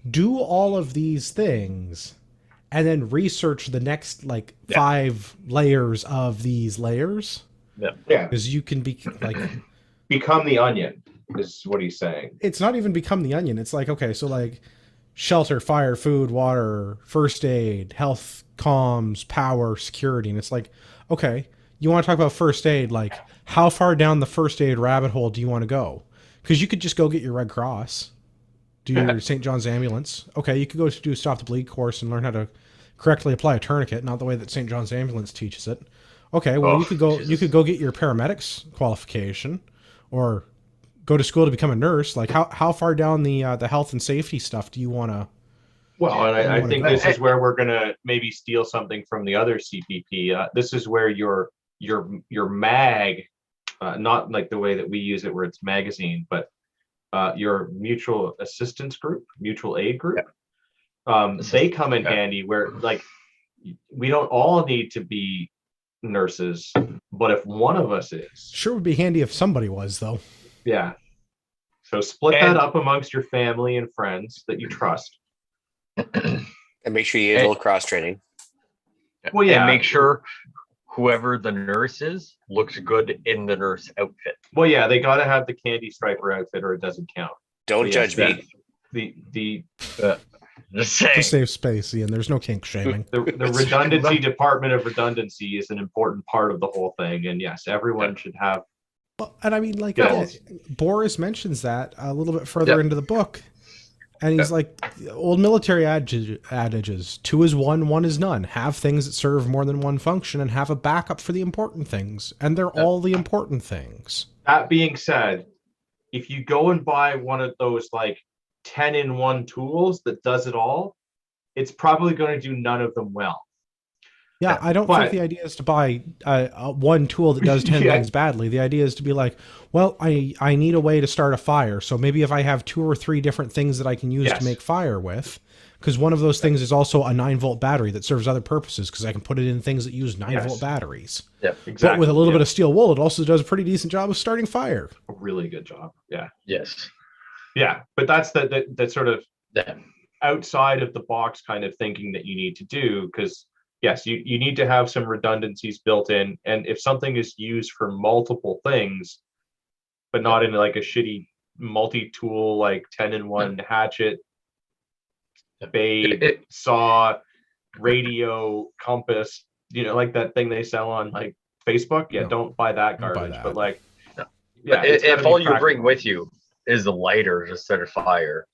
do all of these things, and then research the next 5 layers of these layers. Yeah. Because you can be become the onion is what he's saying. It's not even become the onion. It's like, okay, so like shelter, fire, food, water, first aid, health, comms, power, security. And it's like, okay, you want to talk about first aid, like how far down the first aid rabbit hole do you want to go? Because you could just go get your Red Cross, do your St. John's Ambulance. Okay, you could go to do a Stop the Bleed course and learn how to correctly apply a tourniquet, not the way that St. John's Ambulance teaches it. Okay, well, you could go get your paramedics qualification, or go to school to become a nurse. Like how far down the health and safety stuff do you want to? Well, and I think this is where we're gonna maybe steal something from the other CPP. This is where your mag, not like the way that we use it, where it's magazine, but your mutual assistance group, mutual aid group. They come in handy where like we don't all need to be nurses, but if one of us is, sure would be handy if somebody was, though. Yeah. So split that up amongst your family and friends that you trust, and make sure you get a little cross training. Well, yeah, and make sure whoever the nurse is looks good in the nurse outfit. Well, yeah, they got to have the candy striper outfit, or it doesn't count. Don't judge me. Just saying. To save space, Ian. There's no kink shaming. The redundancy department of redundancy is an important part of the whole thing, and yes, everyone should have Well, and I mean, like, Yeah. again, Boris mentions that a little bit further Yeah. into the book. And he's like, old military adages, 2 is 1, 1 is none. Have things that serve more than one function and have a backup for the important things. And they're all the important things. That being said, if you go and buy one of those like 10-in-1 tools that does it all, it's probably going to do none of them well. Yeah, I don't think the idea is to buy one tool that does 10 things badly. The idea is to be like, well, I need a way to start a fire. So maybe if I have 2 or 3 different things that I can use to make fire with, because one of those things is also a 9-volt battery that serves other purposes, because I can put it in things that use 9-volt batteries. Yeah, exactly. But with a little bit of steel wool, it also does a pretty decent job of starting fire. A really good job. Yeah. Yes. Yeah, but that's the sort of outside of the box kind of thinking that you need to do, because yes, you need to have some redundancies built in. And if something is used for multiple things, but not in like a shitty multi-tool, like 10-in-1 hatchet, spade, saw, radio, compass, like that thing they sell on like Facebook. Yeah, don't buy that garbage. But like, yeah, if all you bring with you is a lighter to start a fire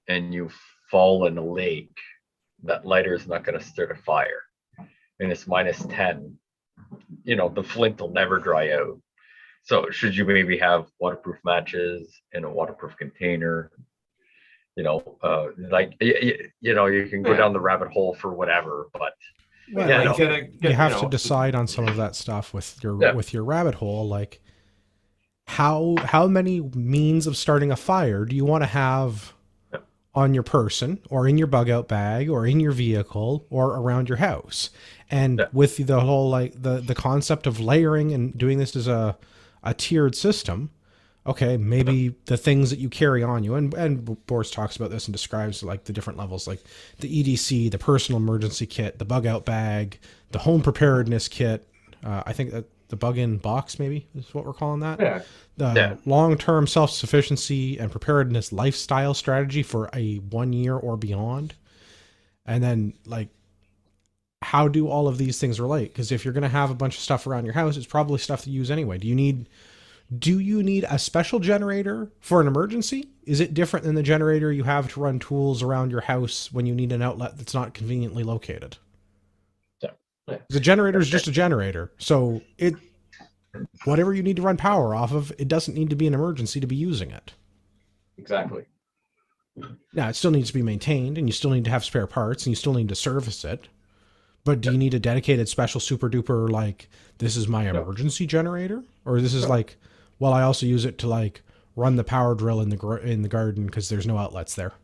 and you fall in a lake, that lighter is not going to start a fire. And it's -10, the flint will never dry out. So should you maybe have waterproof matches in a waterproof container? You can go down the rabbit hole for whatever, but you have to decide on some of that stuff with your rabbit hole. Like, how many means of starting a fire do you want to have on your person, or in your bug out bag, or in your vehicle, or around your house? And with the whole the concept of layering and doing this as a tiered system, okay, maybe the things that you carry on you, and Boris talks about this and describes like the different levels, like the EDC, the personal emergency kit, the bug out bag, the home preparedness kit. I think that the bug in box maybe is what we're calling that. Yeah. The long-term self-sufficiency and preparedness lifestyle strategy for a 1 year or beyond. And then like, how do all of these things relate? Because if you're going to have a bunch of stuff around your house, it's probably stuff to use anyway. Do you need a special generator for an emergency? Is it different than the generator you have to run tools around your house when you need an outlet that's not conveniently located? The generator is just a generator. So whatever you need to run power off of, it doesn't need to be an emergency to be using it. Exactly. Now, it still needs to be maintained, and you still need to have spare parts, and you still need to service it. But do you need a dedicated special super duper, like, this is my emergency generator? Or this is like, well, I also use it to like run the power drill in the garden because there's no outlets there.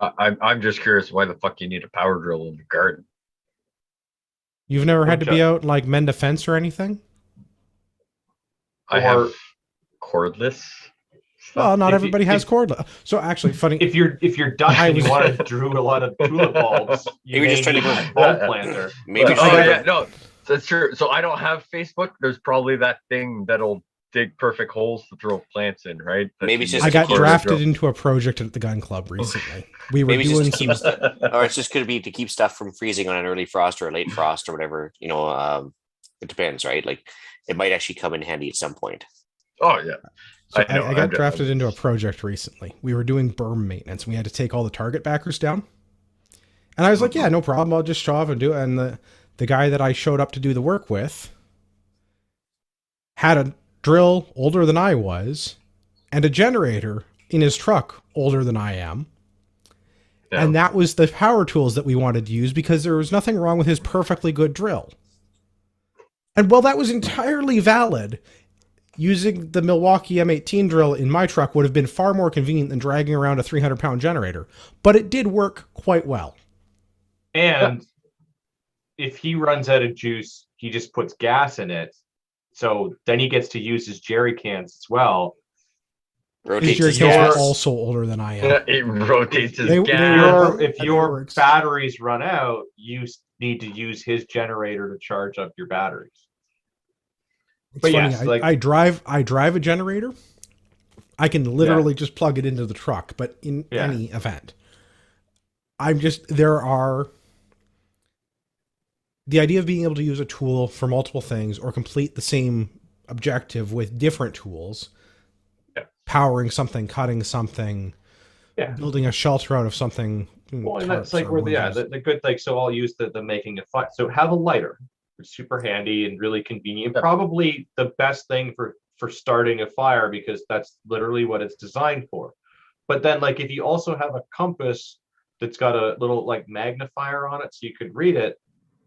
I'm just curious why the fuck you need a power drill in the garden. You've never had to be out and like mend a fence or anything? I have cordless stuff. Well, not everybody has cordless. So actually, funny. If you're Dutch and you want to drew a lot of tulip bulbs, you maybe just trying to go bulb planter. Maybe. No, that's true. So I don't have Facebook. There's probably that thing that'll dig perfect holes to throw plants in, right? Maybe it's just I got drafted into a project at the gun club recently. We were doing or it's just going to be to keep stuff from freezing on an early frost or a late frost or whatever. It depends, right? Like, it might actually come in handy at some point. Oh yeah. So I got drafted into a project recently. We were doing berm maintenance. We had to take all the target backers down. And I was like, yeah, no problem. I'll just show up and do it. And the guy that I showed up to do the work with had a drill older than I was and a generator in his truck older than I am. Yeah. And that was the power tools that we wanted to use because there was nothing wrong with his perfectly good drill. And while that was entirely valid, using the Milwaukee M18 drill in my truck would have been far more convenient than dragging around a 300-pound generator. But it did work quite well. And if he runs out of juice, he just puts gas in it. So then he gets to use his jerry cans as well. His jerry cans are also older than I am. It rotates his gas. If your batteries run out, you need to use his generator to charge up your batteries. But yes, I drive a generator. I can literally just plug it into the truck, but in any event, the idea of being able to use a tool for multiple things or complete the same objective with different tools, Yeah. powering something, cutting something, Yeah. building a shelter out of something. Well, and that's tarps like or where whatever. the good, like, so I'll use the making a fire. So have a lighter. It's super handy and really convenient. Yeah. Probably the best thing for starting a fire, because that's literally what it's designed for. But then, like, if you also have a compass that's got a little like magnifier on it so you could read it,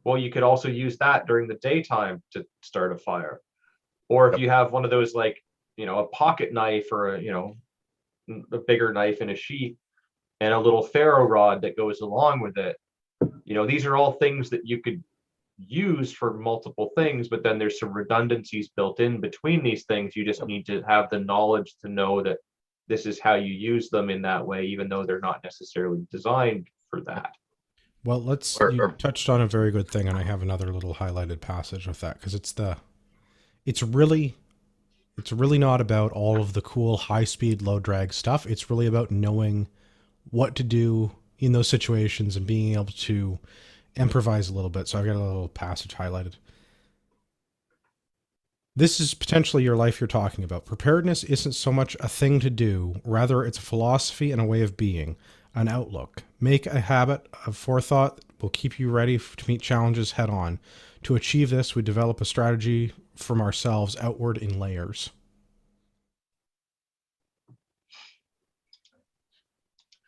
well, you could also use that during the daytime to start a fire. Or if Yep. you have one of those, like, a pocket knife or a bigger knife in a sheath and a little ferro rod that goes along with it. These are all things that you could use for multiple things, but then there's some redundancies built in between these things. You just need to have the knowledge to know that this is how you use them in that way, even though they're not necessarily designed for that. Well, you touched on a very good thing, and I have another little highlighted passage of that, because it's really not about all of the cool high speed, low drag stuff. It's really about knowing what to do in those situations and being able to improvise a little bit. So I've got a little passage highlighted. This is potentially your life you're talking about. Preparedness isn't so much a thing to do, rather it's a philosophy and a way of being, an outlook. Make a habit of forethought that will keep you ready to meet challenges head on. To achieve this, we develop a strategy from ourselves outward in layers.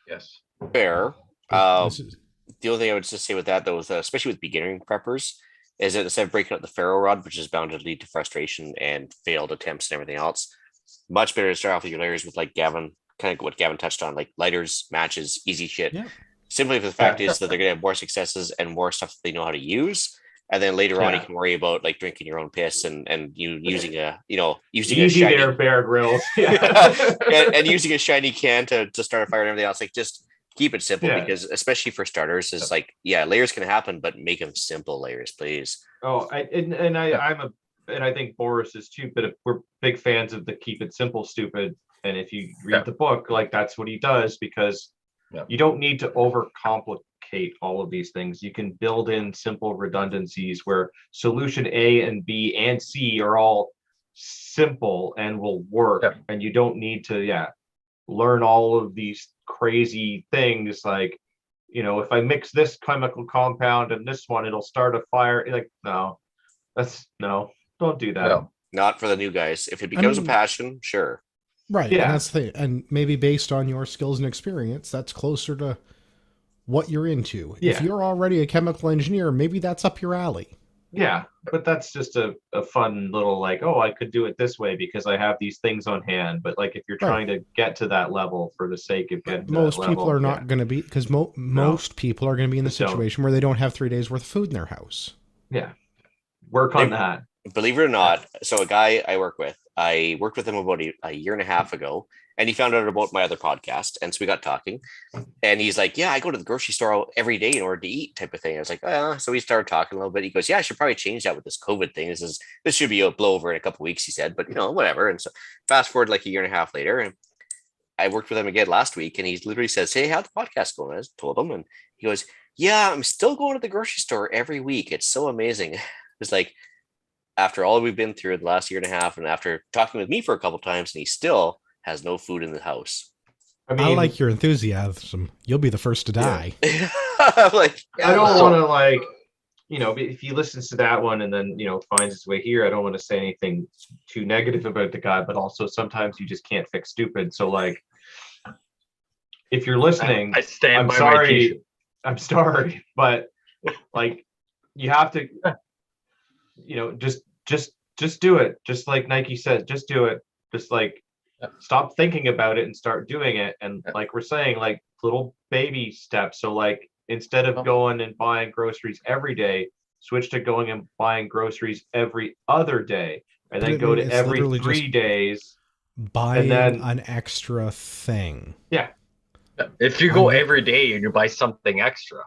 Yes. Fair. This is, The only thing I would just say with that, though, is especially with beginning preppers, is that instead of breaking up the ferro rod, which is bound to lead to frustration and failed attempts and everything else, much better to start off with your layers with, like Gavin, kind of what Gavin touched on, like lighters, matches, easy shit. yeah. Simply for the fact is that they're going to have more successes and more stuff that they know how to use. And then later on, you can worry about like drinking your own piss and you using using a Easy shiny there, Bear Grylls. Yeah. and using a shiny can to start a fire and everything else. Like, just keep it simple, because especially for starters, is like, layers can happen, but make them simple layers, please. Oh, I think Boris is too, but we're big fans of the keep it simple, stupid. And if you read the book, like, that's what he does, because you don't need to overcomplicate all of these things. You can build in simple redundancies where solution A and B and C are all simple and will work. And you don't need to, learn all of these crazy things like, if I mix this chemical compound and this one, it'll start a fire. Like, no, don't do that. No. Not for the new guys. If it becomes a passion, sure. Right. Yeah. And that's the thing. And maybe based on your skills and experience, that's closer to what you're into. Yeah. If you're already a chemical engineer, maybe that's up your alley. Yeah. But that's just a fun little, like, oh, I could do it this way because I have these things on hand. But like, if you're trying to get to that level for the sake of getting to most that people level, are not going to be, because most people are going to be in the situation where they don't have 3 days worth of food in their house. Yeah. Work on that. Believe it or not, so a guy I worked with him about a year and a half ago, and he found out about my other podcast, and so we got talking, and he's like, I go to the grocery store every day in order to eat, type of thing. I was like, so we started talking a little bit. He goes, I should probably change that with this COVID thing. This should be a blowover in a couple of weeks, he said, but whatever. And so fast forward like a year and a half later, and I worked with him again last week, and he literally says, hey, how's the podcast going? I told him, and he goes, I'm still going to the grocery store every week. It's so amazing. It's like, after all we've been through the last year and a half, and after talking with me for a couple times, and he still has no food in the house. I mean, I like your enthusiasm. You'll be the first to die. Like, I don't want to, like, if he listens to that one and then, finds his way here, I don't want to say anything too negative about the guy, but also sometimes you just can't fix stupid. So, like, if you're listening, I stand by sorry, my t-shirt. I'm sorry, but like, you have to, just do it. Just like Nike said, just do it. Just like, stop thinking about it and start doing it. And like we're saying, like, little baby steps. So like, instead of going and buying groceries every day, switch to going and buying groceries every other day, and then go to every 3 days. Buying an extra thing. Yeah. If you go every day and you buy something extra,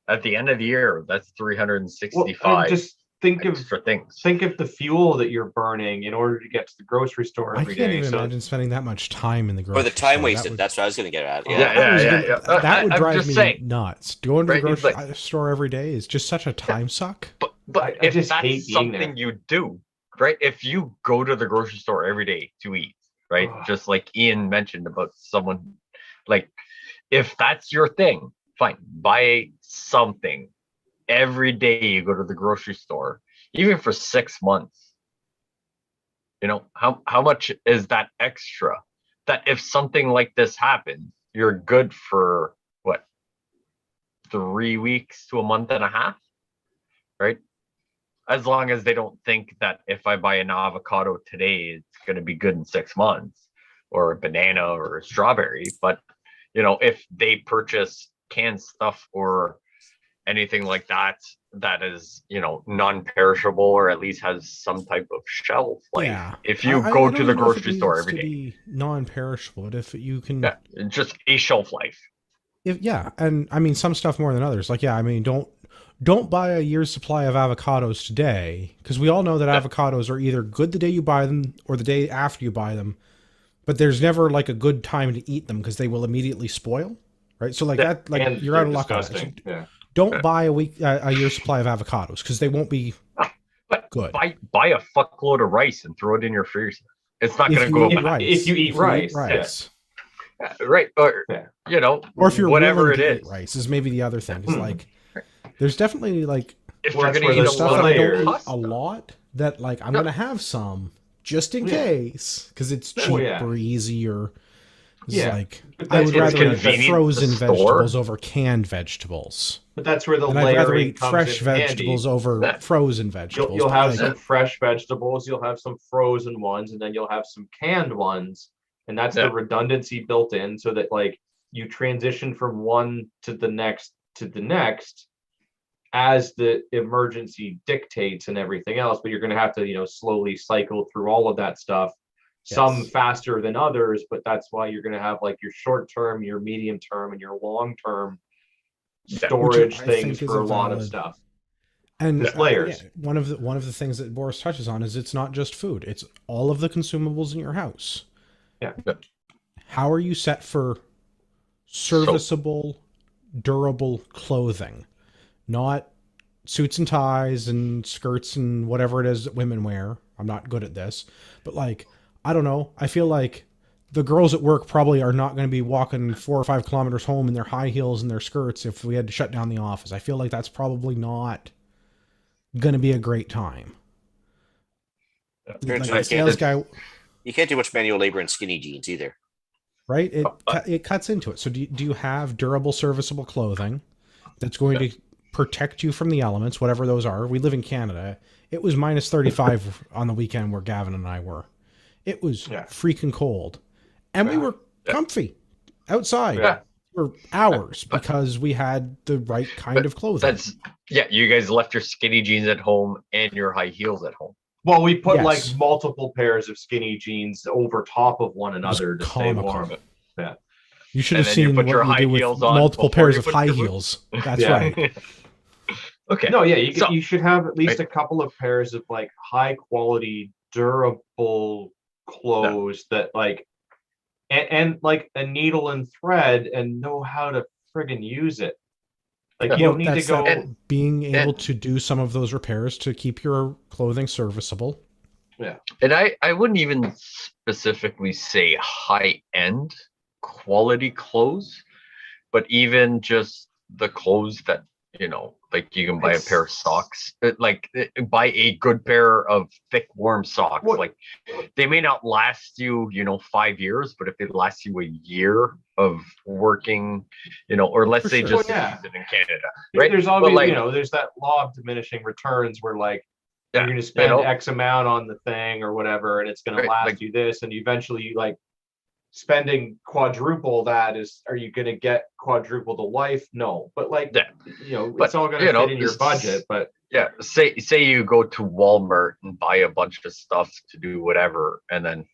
at the end of the year, that's 365. Just think extra things. Think of the fuel that you're burning in order to get to the grocery store every day. I can't even imagine spending that much time in the grocery store. Or the time wasted. That's what I was going to get at. Yeah. That would drive me nuts. Going to the grocery store every day is just such a time suck. But if that's something you do, right? If you go to the grocery store every day to eat, right? Just like Ian mentioned about someone, like if that's your thing, fine, buy something every day you go to the grocery store, even for 6 months. How much is that extra? That if something like this happens, you're good for what, 3 weeks to a month and a half, right? As long as they don't think that if I buy an avocado today, it's going to be good in 6 months, or a banana or a strawberry. But, if they purchase canned stuff or anything like that, that is, non-perishable, or at least has some type of shelf life. Yeah. If you I go don't to the even know if it grocery store needs every to day, be non-perishable, but if you can, yeah, just a shelf life. and I mean some stuff more than others. Like, yeah, I mean, don't buy a year's supply of avocados today, because we all know that avocados are either good the day you buy them or the day after you buy them. But there's never like a good time to eat them because they will immediately spoil, right? So like that, like And you're out they're of luck on that. disgusting. So Yeah. don't buy a year's supply of avocados because they won't be But good. buy a fuckload of rice and throw it in your freezer. It's not If going to you go eat bad. rice, If you eat rice, Right. Or, Yeah. or if you're whatever willing it to is. eat rice, is maybe the other thing. Is like there's definitely like If Well, you're that's going to where eat the a stuff lot that of I don't layers. eat pasta, a lot that like I'm No. gonna have some just in Yeah. case because it's cheap Oh, yeah. or easy or it's Yeah. like But I that's would where rather the- eat convenient to frozen store. vegetables over canned vegetables. But that's where the And I'd rather layering eat comes fresh in handy. vegetables over frozen vegetables. You'll but, have like, some fresh vegetables, you'll have some frozen ones, and then you'll have some canned ones, and that's the Yeah. redundancy built in, so that like you transition from one to the next as the emergency dictates and everything else. But you're going to have to slowly cycle through all of that stuff, some Yes. faster than others, but that's why you're going to have like your short term, your medium term, and your long term storage I things think is for a a lot of valid- stuff. And It's layers. yeah, one of the things that Boris touches on is it's not just food; it's all of the consumables in your house. Yeah. How are you set for serviceable, durable clothing, not suits and ties and skirts and whatever it is that women wear? I'm not good at this, but like I don't know. I feel like the girls at work probably are not going to be walking 4 or 5 kilometers home in their high heels and their skirts if we had to shut down the office. I feel like that's probably not going to be a great time. Like the sales guy, You can't do much manual labor in skinny jeans either. right? It cuts into it. So do you have durable, serviceable clothing that's going to protect you from the elements, whatever those are? We live in Canada. It was minus 35 on the weekend where Gavin and I were. It was freaking cold. And we were comfy outside for hours because we had the right kind of clothing. You guys left your skinny jeans at home and your high heels at home. Well, we put Yes. like multiple pairs of skinny jeans over top of one another to stay comical. warm. Yeah. You should And have then you seen put what your we high do with heels on multiple before pairs you of put high your heels. That's Yeah. right. Okay. No, yeah, So- you should have at least a couple of pairs of like high quality, durable clothes that like and like a needle and thread and know how to friggin' use it. Like you don't need to That's go. that being able to do some of those repairs to keep your clothing serviceable. And I wouldn't even specifically say high end quality clothes, but even just the clothes that, like you can buy a pair of socks, buy a good pair of thick, warm socks. What- Like they may not last you, 5 years, but if they last you a year of working, or let's For say sure. just Well, yeah. in Canada, right? There's But, obviously, like, there's that law of diminishing returns where like Yeah, you're going to spend you know? X amount on the thing or whatever, and it's going Right, to last like- you this, and eventually like spending quadruple that are you going to get quadruple the life? No, but like Yeah. it's But, all going to fit in your this- budget. But Yeah, say you go to Walmart and buy a bunch of stuff to do whatever, and then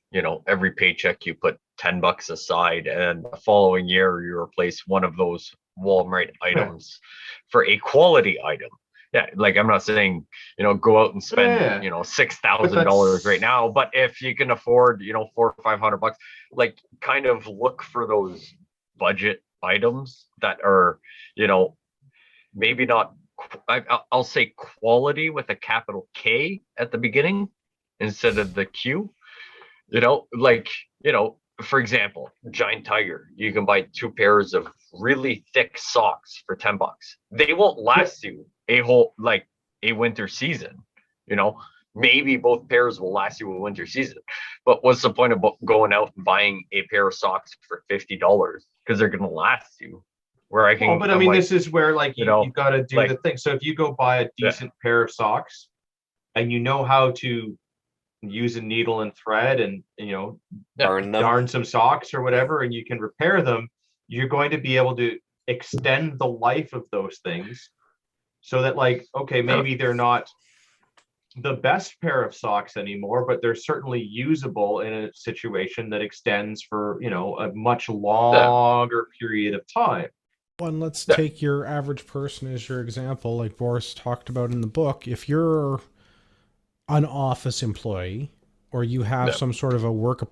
every paycheck you put $10 aside, and the following year you replace one of those Walmart items for a quality item. Yeah, like I'm not saying go out and spend $6,000 right now, but if you can afford $400 or $500, like kind of look for those budget items that are maybe not. I'll say quality with a capital K at the beginning, instead of the Q. You know, like, you know, for example, Giant Tiger, you can buy 2 pairs of really thick socks for $10. They won't last you a whole, like, a winter season. You know, maybe both pairs will last you a winter season, but what's the point of going out and buying a pair of socks for $50 because they're going to last you? Where I can, well, but I I'm mean, like, this is where like you know, you've got to do like, the thing. So if you go buy a yeah, decent pair of socks and you know how to use a needle and thread and yeah, Darn them. darn some socks or whatever, and you can repair them, you're going to be able to extend the life of those things so that, like, okay, maybe they're not the best pair of socks anymore, but they're certainly usable in a situation that extends for, a much yeah, longer period of time. Well, and let's yeah, take your average person as your example, like Boris talked about in the book. If you're an office employee or you have yeah. some sort of a work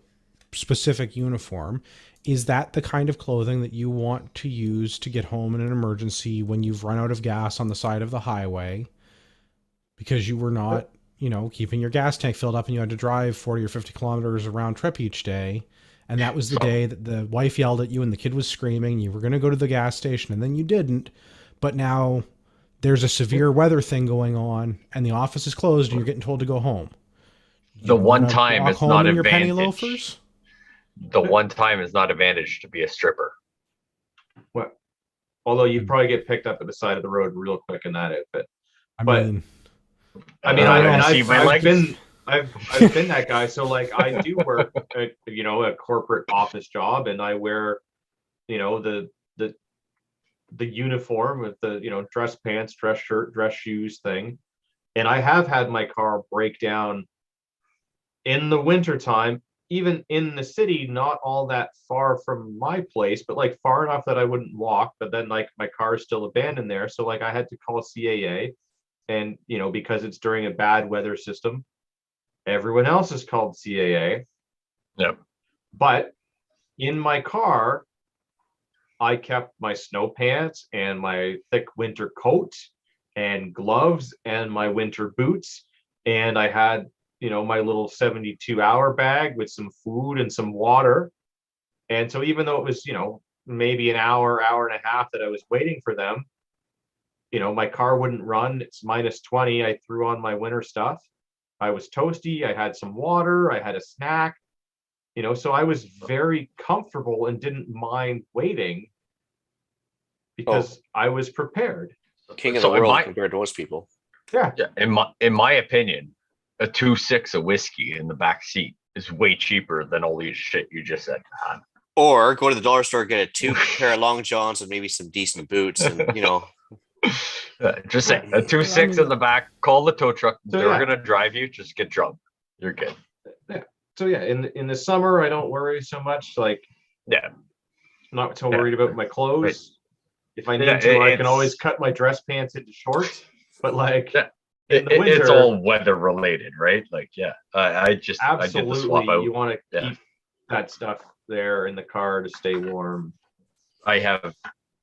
specific uniform, is that the kind of clothing that you want to use to get home in an emergency when you've run out of gas on the side of the highway because you were not, keeping your gas tank filled up and you had to drive 40 or 50 kilometers a round trip each day? And that was the day that the wife yelled at you and the kid was screaming. You were going to go to the gas station and then you didn't. But now there's a severe weather thing going on and the office is closed and you're getting told to go home. The You one want to time walk is home not in your penny advantage. loafers? The one time is not advantage to be a stripper. Well, although you probably get picked up at the side of the road real quick in that outfit. I But mean, I've been that guy. So like I do work a corporate office job, and I wear the uniform with the dress pants, dress shirt, dress shoes thing. And I have had my car break down in the wintertime, even in the city, not all that far from my place, but like far enough that I wouldn't walk. But then like my car is still abandoned there. So like I had to call CAA, and because it's during a bad weather system, everyone else is called CAA. Yep. But in my car, I kept my snow pants and my thick winter coat and gloves and my winter boots. And I had, my little 72-hour bag with some food and some water. And so even though it was, maybe an hour, hour and a half that I was waiting for them, my car wouldn't run. It's -20. I threw on my winter stuff. I was toasty. I had some water. I had a snack. So I was very comfortable and didn't mind waiting because I was prepared. King of So the in world my- compared to most people. Yeah. Yeah, in my opinion, a 2.6 of whiskey in the back seat is way cheaper than all these shit you just said. Or go to the dollar store, get a 2 pair of long johns and maybe some decent boots, and Just say a 2.6 in the back. Call the tow truck. So, They're yeah. gonna drive you. Just get drunk. You're good. So yeah, in the summer I don't worry so much. Like Yeah, not so worried about my clothes. Right. If I need Yeah, to, I can it's- always cut my dress pants into shorts. But like Yeah. in the winter, it's all weather related, right? Like, yeah, I did the swap absolutely out. you want to Yeah. keep that stuff there in the car to stay warm. I have,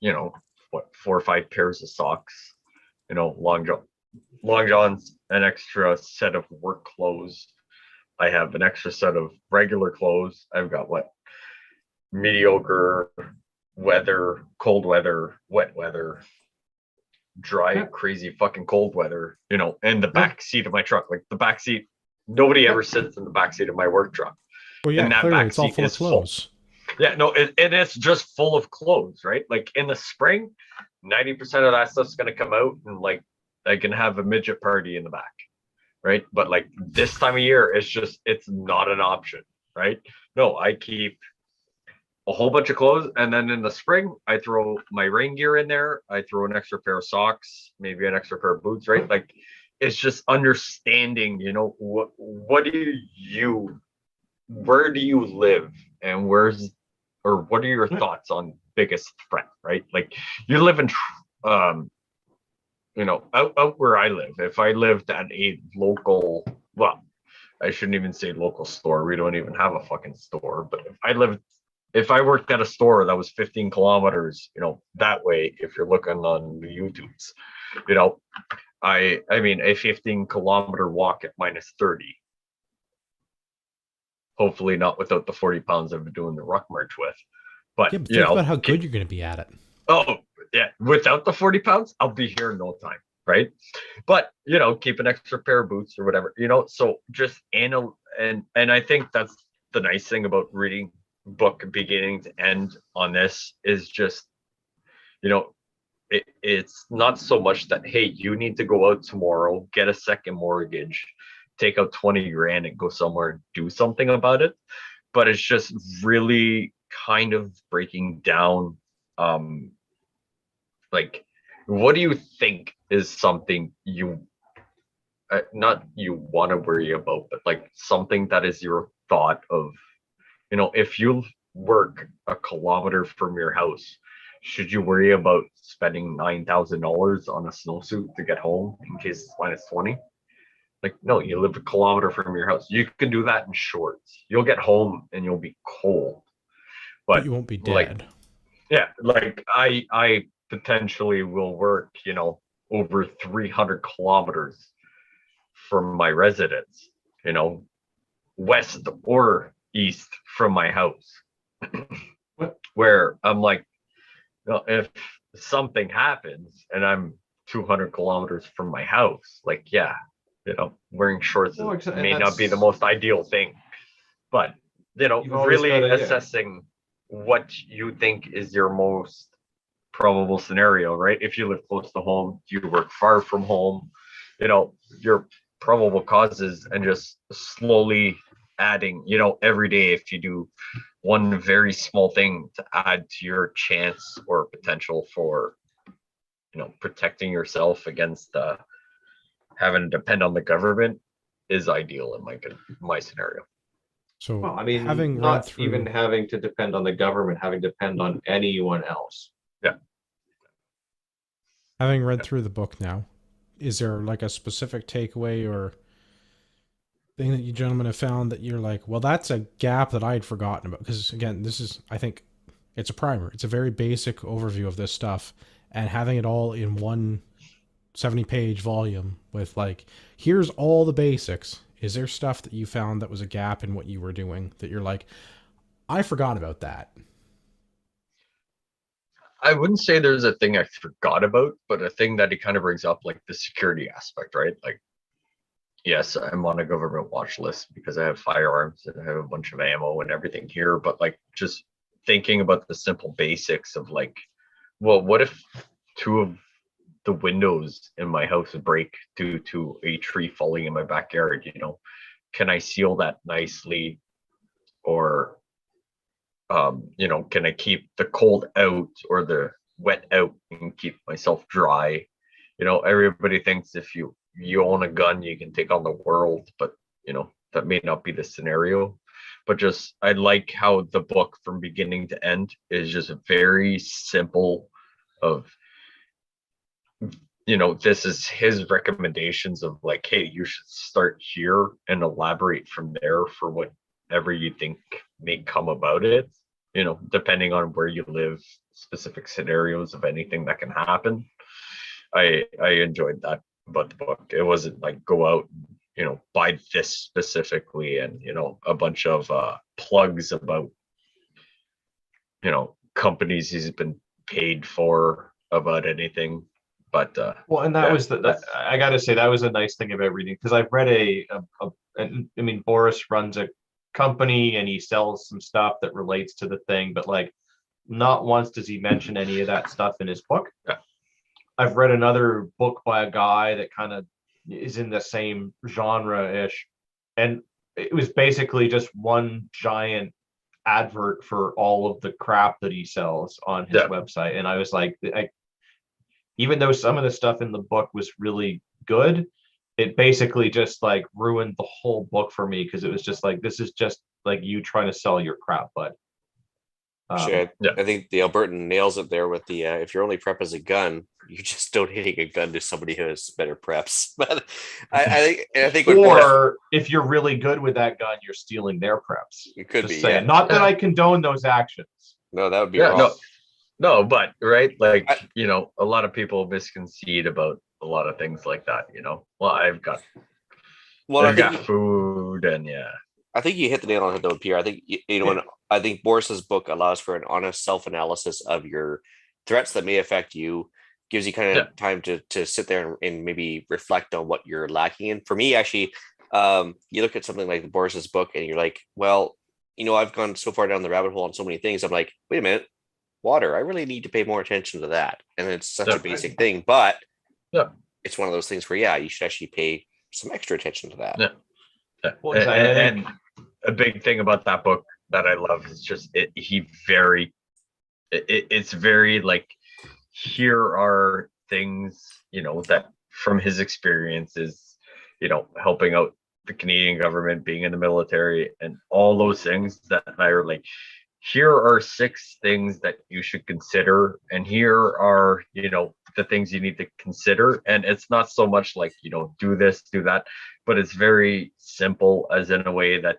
4 or 5 pairs of socks, long johns, an extra set of work clothes. I have an extra set of regular clothes. I've got mediocre weather, cold weather, wet weather, dry, Yeah. crazy fucking cold weather, in the back seat of my truck. Like the back seat, nobody ever sits in the back seat of my work truck. well, yeah, And that clearly back it's all seat full of is full. clothes. Yeah, no, and it's just full of clothes, right? Like in the spring, 90% of that stuff's gonna come out, and like I can have a midget party in the back, right? But like this time of year, it's not an option, right? No, I keep a whole bunch of clothes, and then in the spring, I throw my rain gear in there. I throw an extra pair of socks, maybe an extra pair of boots, right? Like it's just understanding, what do you where do you live, and what are your thoughts on biggest threat, right? Like you live in out where I live. If I lived at a local, well, I shouldn't even say local store, we don't even have a fucking store, but if I worked at a store that was 15 kilometers that way, if you're looking on the YouTubes, I mean a 15-kilometer walk at -30 Hopefully not without the 40 pounds I've been doing the ruck march with. But, Yeah, but you think know, about how good you're going to be at it. oh, yeah, without the 40 pounds, I'll be here in no time, right? But, you know, keep an extra pair of boots or whatever, you know, so just and I think that's the nice thing about reading book beginning to end on this is just, you know, it's not so much that, hey, you need to go out tomorrow, get a second mortgage, take out 20 grand and go somewhere and do something about it. But it's just really kind of breaking down, like, what do you think is something you, not you want to worry about, but like something that is your thought of, you know, if you work a kilometer from your house, should you worry about spending $9,000 on a snowsuit to get home in case it's -20? Like, no, you live a kilometer from your house. You can do that in shorts. You'll get home and you'll be cold. But you won't be like, dead. yeah, like I potentially will work, you know, over 300 kilometers from my residence, you know, west or east from my house. Where I'm like, well, if something happens and I'm 200 kilometers from my house, like, yeah, you know, wearing shorts Well, may not be the most ideal thing, but, you know, You've always really gotta, yeah. assessing what you think is your most probable scenario, right? If you live close to home, you work far from home, you know, your probable causes, and just slowly adding, you know, every day, if you do one very small thing to add to your chance or potential for, you know, protecting yourself against having to depend on the government, is ideal in my scenario. So Well, I mean, having read not through, even having to depend on the government, having to depend on anyone else. Yeah. having read through the book now, is there like a specific takeaway or thing that you gentlemen have found that you're like, well, that's a gap that I'd forgotten about? Because again, this is, I think, it's a primer. It's a very basic overview of this stuff, and having it all in one 70-page volume with like, here's all the basics. Is there stuff that you found that was a gap in what you were doing that you're like, I forgot about that? I wouldn't say there's a thing I forgot about, but a thing that he kind of brings up, like the security aspect, right? Like, yes, I'm on a government watch list because I have firearms and I have a bunch of ammo and everything here, but like, just thinking about the simple basics of like, well, what if two of the windows in my house break due to a tree falling in my backyard? You know, can I seal that nicely? Or, you know, can I keep the cold out or the wet out and keep myself dry? You know, everybody thinks if you own a gun, you can take on the world, but, you know, that may not be the scenario. But just, I like how the book from beginning to end is just very simple of, you know, this is his recommendations of like, hey, you should start here and elaborate from there for whatever you think may come about it, you know, depending on where you live, specific scenarios of anything that can happen. I enjoyed that about the book. It wasn't like go out, you know, buy this specifically and, you know, a bunch of plugs about, you know, companies he's been paid for about anything. But Well, and that yeah, was I got to say that was a nice thing about reading, because I've read and I mean, Boris runs a company and he sells some stuff that relates to the thing, but like not once does he mention any of that stuff in his book. Yeah. I've read another book by a guy that kind of is in the same genre-ish, and it was basically just one giant advert for all of the crap that he sells on his Yeah. website. And I was like, even though some of the stuff in the book was really good, it basically just like ruined the whole book for me, because it was just like, this is just like you trying to sell your crap, bud. Sure. Yeah. I think the Albertan nails it there with the if your only prep is a gun, you just donating a gun to somebody who has better preps. But I think what Boris, Or if you're really good with that gun, you're stealing their preps. it could Just be, saying. yeah. Not that I condone those actions. No, that would be Yeah, wrong. no, but right, like, I- you know, a lot of people misconceive about a lot of things like that, you know. Well, Well, I I've got think food and yeah. I think you hit the nail on the head though, Pierre. I think I think Boris's book allows for an honest self-analysis of your threats that may affect you, gives you kind of time to sit there and maybe reflect on what you're lacking in. For me, actually, you look at something like Boris's book and you're like, well, I've gone so far down the rabbit hole on so many things. I'm like, wait a minute, water. I really need to pay more attention to that. And it's such a basic thing, but it's one of those things where, you should actually pay some extra attention to that. Well, and a big thing about that book that I love is just it's very like, here are things, that from his experiences, helping out the Canadian government, being in the military, and all those things that are like, here are 6 things that you should consider, and here are, the things you need to consider. And it's not so much like, do this, do that, but it's very simple, as in a way that,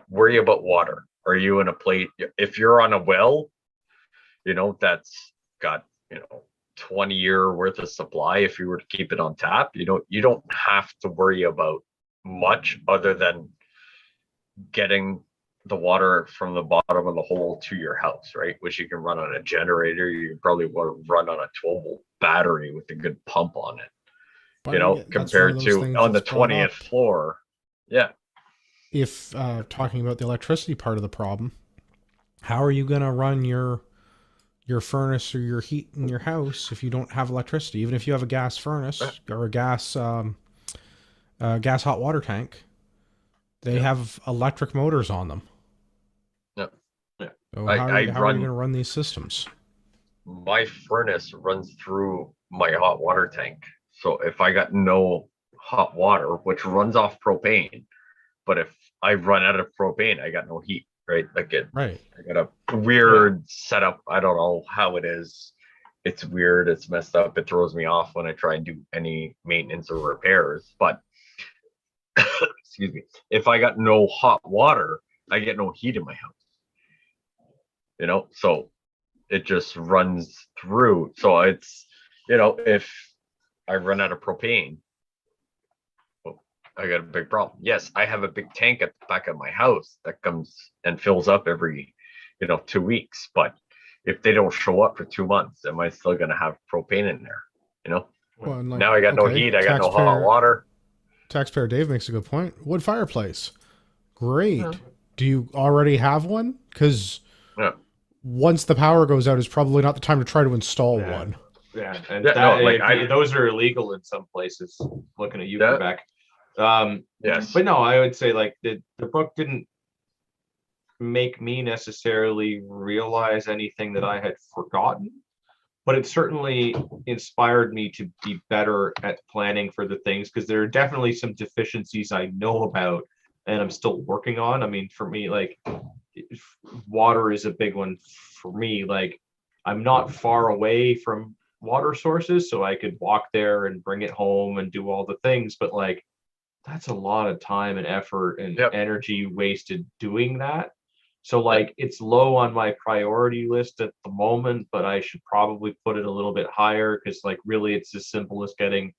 worry about water. Are you in a plate? If you're on a well, that's got, 20-year worth of supply. If you were to keep it on tap, you don't have to worry about much other than getting the water from the bottom of the hole to your house, right? Which you can run on a generator. You can probably want to run on a 12-volt battery with a good pump on it, But compared to on the 20th floor. Yeah. If talking about the electricity part of the problem, how are you going to run your furnace or your heat in your house if you don't have electricity? Even if you have a gas furnace or a gas hot water tank, they have electric motors on them. So how are you going to run these systems? My furnace runs through my hot water tank. So if I got no hot water, which runs off propane, but if I run out of propane, I got no heat, right? I got a weird setup. I don't know how it is. It's weird. It's messed up. It throws me off when I try and do any maintenance or repairs. But excuse me, if I got no hot water, I get no heat in my house. So it just runs through. So it's, if I run out of propane, I got a big problem. Yes, I have a big tank at the back of my house that comes and fills up every, 2 weeks. But if they don't show up for 2 months, am I still going to have propane in there? Well, now I got no heat. I got no hot water. Taxpayer Dave makes a good point. Wood fireplace. Great. Do you already have one? Because once the power goes out, is probably not the time to try to install one. Yeah, and those are illegal in some places. Looking at you, Quebec. Yes, but no, I would say like the book didn't make me necessarily realize anything that I had forgotten, but it certainly inspired me to be better at planning for the things, because there are definitely some deficiencies I know about and I'm still working on. I mean, for me, like, water is a big one for me. Like, I'm not far away from water sources, so I could walk there and bring it home and do all the things, but like, that's a lot of time and effort and energy wasted doing that. So like, it's low on my priority list at the moment, but I should probably put it a little bit higher, because like, really, it's as simple as getting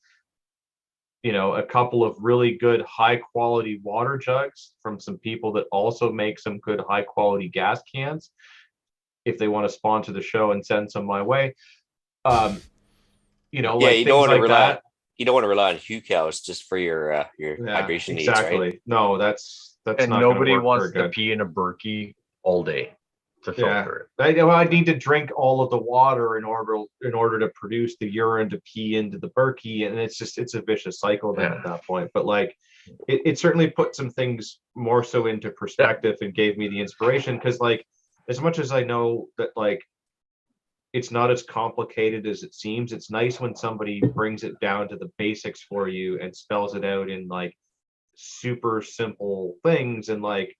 a couple of really good high quality water jugs from some people that also make some good high quality gas cans, if they want to sponsor the show and send some my way. Like you don't want to rely that. You don't want to rely on Hugh cows just for your hydration needs, right? No, that's and not nobody wants to good. pee in a Berkey all day to filter it. I need to drink all of the water in order to produce the urine to pee into the Berkey, and it's a vicious cycle then at that point. But like, it certainly put some things more so into perspective and gave me the inspiration, because like, as much as I know that like, it's not as complicated as it seems, it's nice when somebody brings it down to the basics for you and spells it out in like super simple things. And like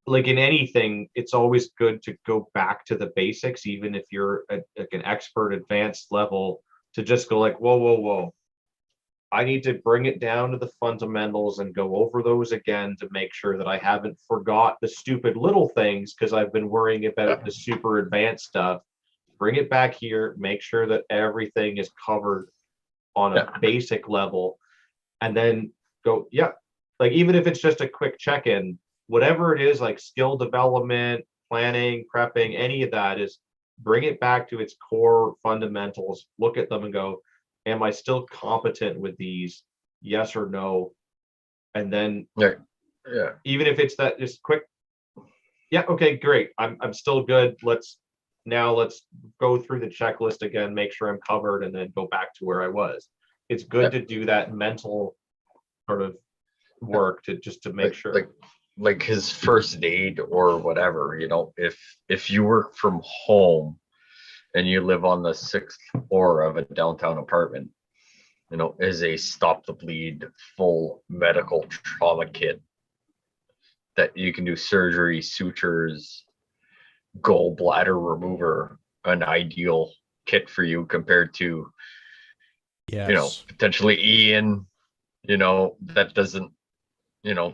in anything, it's always good to go back to the basics, even if you're at like an expert advanced level, to just go like, whoa, I need to bring it down to the fundamentals and go over those again to make sure that I haven't forgot the stupid little things, because I've been worrying about the super advanced stuff. Bring it back here, make sure that everything is covered on a basic level, and then go, like even if it's just a quick check-in, whatever it is, like skill development, planning, prepping, any of that, is bring it back to its core fundamentals, look at them and go, am I still competent with these? Yes or no? And then Yeah. even if it's that just quick, yeah, okay, great. I'm still good. Let's go through the checklist again, make sure I'm covered, and then go back to where I was. It's good to do that mental sort of work to just to make sure. Like his first aid or whatever, if you work from home and you live on the 6th floor of a downtown apartment, is a stop the bleed full medical trauma kit that you can do surgery, sutures, gallbladder remover, an ideal kit for you compared to, Yes. potentially Ian, that doesn't,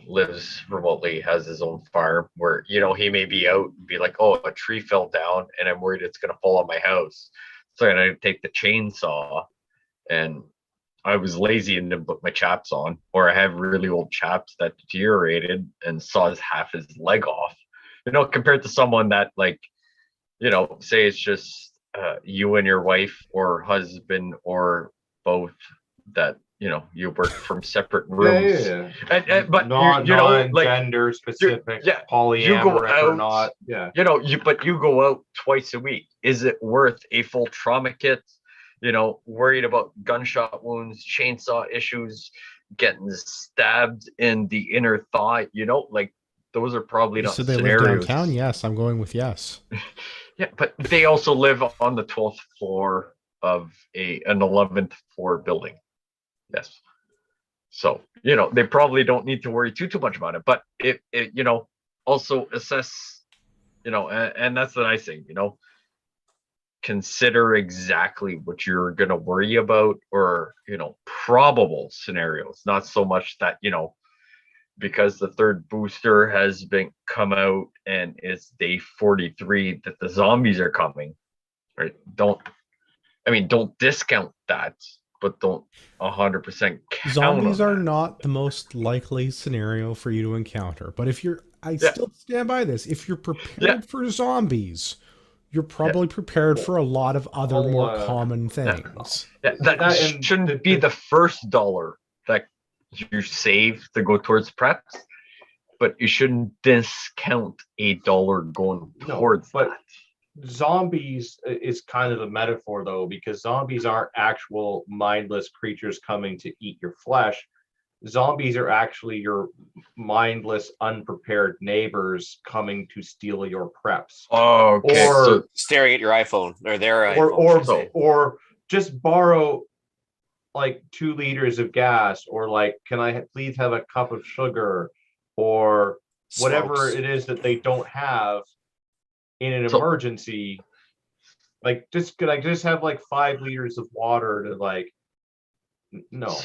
lives remotely, has his own farm where, he may be out and be like, oh, a tree fell down and I'm worried it's going to fall on my house. So I'm going to take the chainsaw, and I was lazy and didn't put my chaps on, or I have really old chaps that deteriorated and saws half his leg off, compared to someone that, like, say it's just you and your wife or husband or both, that you work from separate rooms. But non-gender specific, polyamorous or not. Yeah. But you go out twice a week. Is it worth a full trauma kit? Worried about gunshot wounds, chainsaw issues, getting stabbed in the inner thigh, like those are probably not they scenarios. live downtown? Yes, I'm going with yes. Yeah, but they also live on the 12th floor of an 11th floor building. Yes. So, they probably don't need to worry too much about it. But it also assess, and that's the nice thing, consider exactly what you're going to worry about, or, probable scenarios, not so much that, because the third booster has been come out and it's day 43 that the zombies are coming, right? Don't discount that, but don't 100% count Zombies on are that. not the most likely scenario for you to encounter, but I still stand by this. If you're prepared for zombies, you're probably prepared for a lot of other more common things. That shouldn't be the first dollar that you save to go towards preps, but you shouldn't discount $1 going towards that. Zombies is kind of a metaphor, though, because zombies aren't actual mindless creatures coming to eat your flesh. Zombies are actually your mindless, unprepared neighbors coming to steal your preps. Oh, okay. Or staring at your iPhone or their iPhone. Or just borrow like 2 liters of gas, or like, can I please have a cup of sugar, or whatever it is that they don't have in an emergency. Like, could I just have like 5 liters of water to, like, no.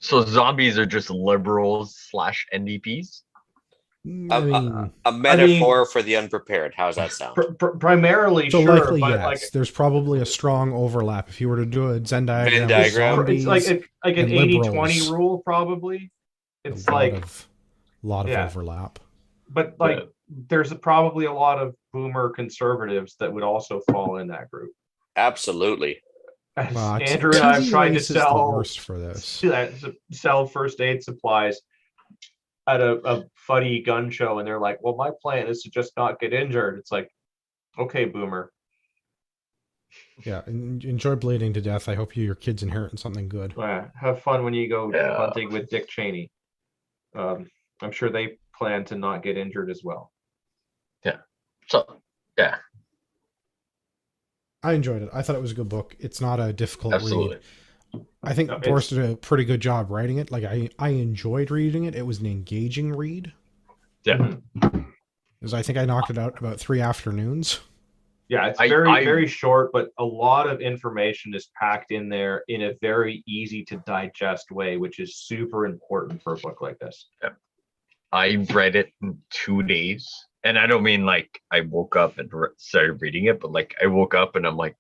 So zombies are just liberals / NDPs? A metaphor for the unprepared. How's that sound? Primarily, so sure, likely, but yes. like, There's probably a strong overlap. If you were to do a Venn diagram, it's like an 80-20 rule, probably. It's like a lot of overlap. But like, there's probably a lot of boomer conservatives that would also fall in that group. Absolutely. Andrew and I have tried to sell first aid supplies at a funny gun show, and they're like, well, my plan is to just not get injured. It's like, okay, boomer. Yeah, enjoy bleeding to death. I hope your kids inherit something good. Have fun when you go hunting with Dick Cheney. I'm sure they plan to not get injured as well. Yeah. So, yeah. I enjoyed it. I thought it was a good book. It's not a difficult read. I think Boris did a pretty good job writing it. Like, I enjoyed reading it. It was an engaging read. Yeah. Because I think I knocked it out about 3 afternoons. Yeah, it's very short, but a lot of information is packed in there in a very easy to digest way, which is super important for a book like this. Yeah. I read it in 2 days. And I don't mean like I woke up and started reading it, but like I woke up and I'm like,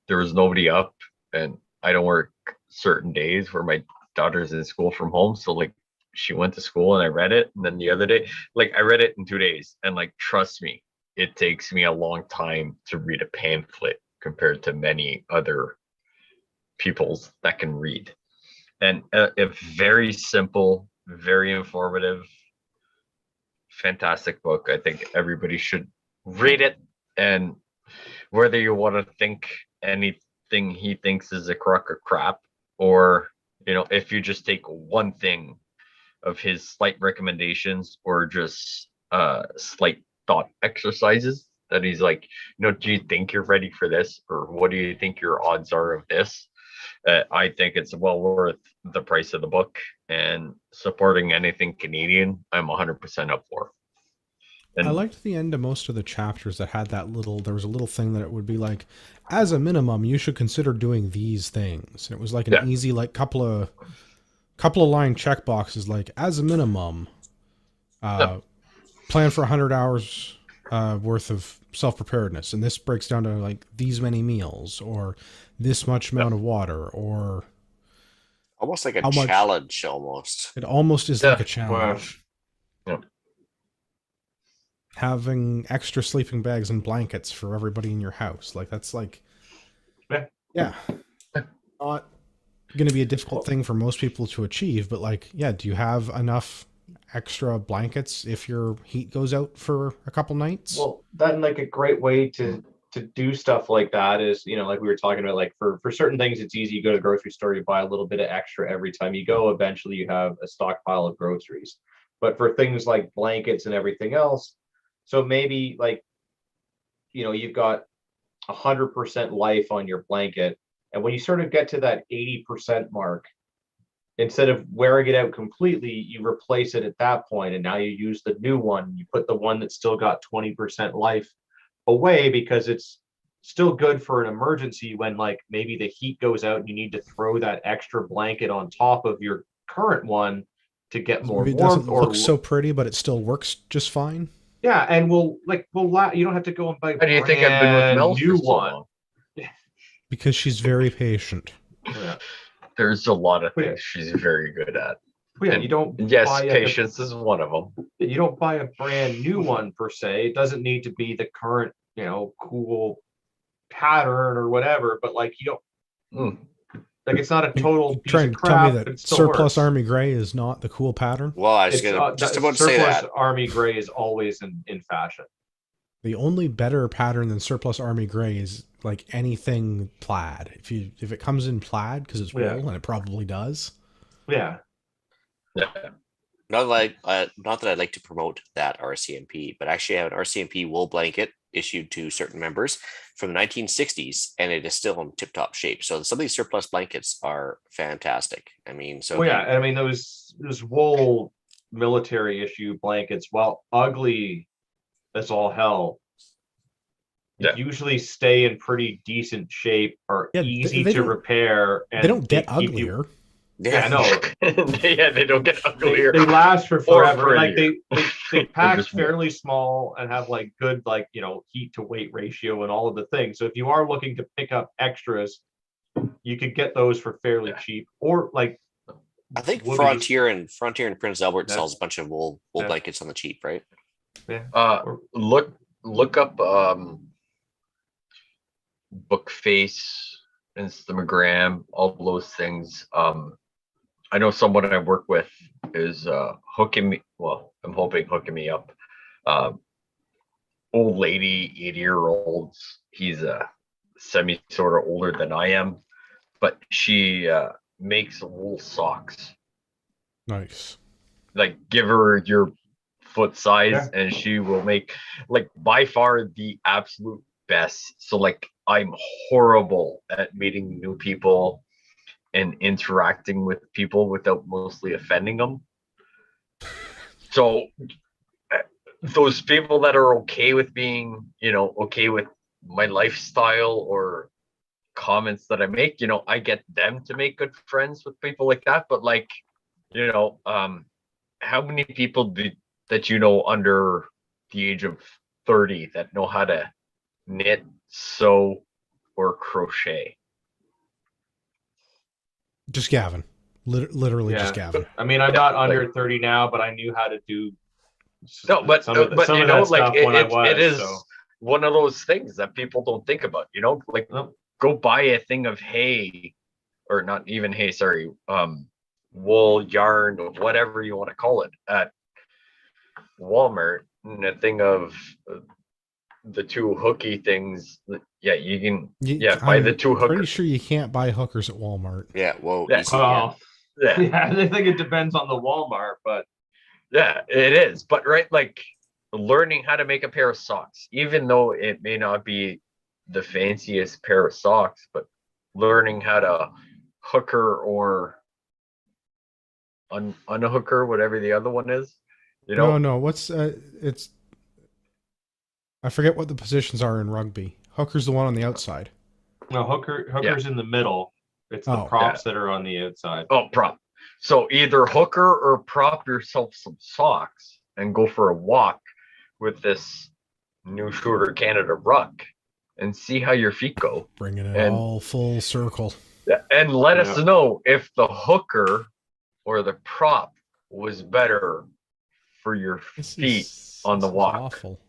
there was nobody up, and I don't work certain days where my daughter's in school from home. So like she went to school and I read it. And then the other day, like I read it in 2 days. And like, trust me, it takes me a long time to read a pamphlet compared to many other peoples that can read. And a very simple, very informative, fantastic book. I think everybody should read it. And whether you want to think anything he thinks is a crock of crap, or if you just take one thing of his slight recommendations or just slight thought exercises that he's like, do you think you're ready for this, or what do you think your odds are of this? I think it's well worth the price of the book, and supporting anything Canadian, I'm 100% up for. And I liked the end of most of the chapters that had that there was a little thing that it would be like, as a minimum, you should consider doing these things. And it was like an easy, like couple of line check boxes, like as a minimum, plan for 100 hours worth of self-preparedness. And this breaks down to like these many meals, or this much amount of water, or almost like a challenge. Almost, it almost is like a challenge. Yeah. Having extra sleeping bags and blankets for everybody in your house, like that's like, yeah, not going to be a difficult thing for most people to achieve. But like, yeah, do you have enough extra blankets if your heat goes out for a couple nights? Well, then like a great way to do stuff like that is, like we were talking about, like for certain things, it's easy. You go to the grocery store, you buy a little bit of extra every time you go. Eventually you have a stockpile of groceries. But for things like blankets and everything else, so maybe like, you've got 100% life on your blanket. And when you sort of get to that 80% mark, instead of wearing it out completely, you replace it at that point. And now you use the new one. You put the one that's still got 20% life away, because it's still good for an emergency when like maybe the heat goes out and you need to throw that extra blanket on top of your current one to get more warmth. It doesn't look so pretty, but it still works just fine. Yeah, and you don't have to go and buy. How do you think I've been with Mel new for so one? long? Because she's very patient. Yeah. There's a lot of things she's very good at. Yeah, And you don't. yes, patience is one of them. You don't buy a brand new one per se. It doesn't need to be the current, cool pattern or whatever. But like you don't. Like it's not a total piece trying of to crap. tell me that surplus Army Gray is not the cool pattern? Well, I was just about to say that surplus Army Gray is always in fashion. The only better pattern than surplus Army Gray is like anything plaid. If it comes in plaid because it's wool, and it probably does. Yeah. Not that I'd like to promote that RCMP, but actually I have an RCMP wool blanket issued to certain members from the 1960s, and it is still in tip-top shape. So some of these surplus blankets are fantastic. I mean, those wool military issue blankets, while ugly as all hell, usually stay in pretty decent shape, are easy to repair, and they don't get uglier. Yeah, no. They don't get uglier. They last for forever. Like prettier. they pack fairly small and have like good heat to weight ratio and all of the things. So if you are looking to pick up extras, you could get those for fairly cheap. Or like I think Frontier and Prince Albert sells a bunch of wool blankets on the cheap, right? Yeah. Look up Bookface, Instagram, all those things. I know someone I work with is hooking me. Well, I'm hoping hooking me up. Old lady, 80-year-olds. He's semi sort of older than I am, but she makes wool socks. Nice. Like, give her your foot size, and she will make like by far the absolute best. So like, I'm horrible at meeting new people and interacting with people without mostly offending them. So those people that are okay with being, okay with my lifestyle or comments that I make, I get them to make good friends with people like that. But like, how many people that under the age of 30 that know how to knit, sew, or crochet? Just Gavin. Literally just Yeah. Gavin. I mean, I'm not under 30 now, but I knew how to do No, but some of you that know, like stuff when I it is so. one of those things that people don't think about. You know, like Nope. go buy a thing of hay, or not even hay. Sorry, wool, yarn, or whatever you want to call it at Walmart, and a thing of the two hooky things. Yeah, you can. Buy the two Pretty hookers. sure you can't buy hookers at Walmart. Yeah, whoa, Yeah. easy. Yeah. Yeah, Yeah, I think it depends on the Walmart, but yeah, it is. But right, like learning how to make a pair of socks, even though it may not be the fanciest pair of socks, but learning how to hooker or unhooker, whatever the other one is, you know. No. What's it's? I forget what the positions are in rugby. Hooker's the one on the outside. no, hooker's in the middle. It's the Oh. props that are on the outside. Oh, prop. So either hooker or prop yourself some socks and go for a walk with this new Shooter Canada ruck and see how your feet go. Bringing it And- all full circle. And let us Yeah. know if the hooker or the prop was better for your feet on the This is walk. awful.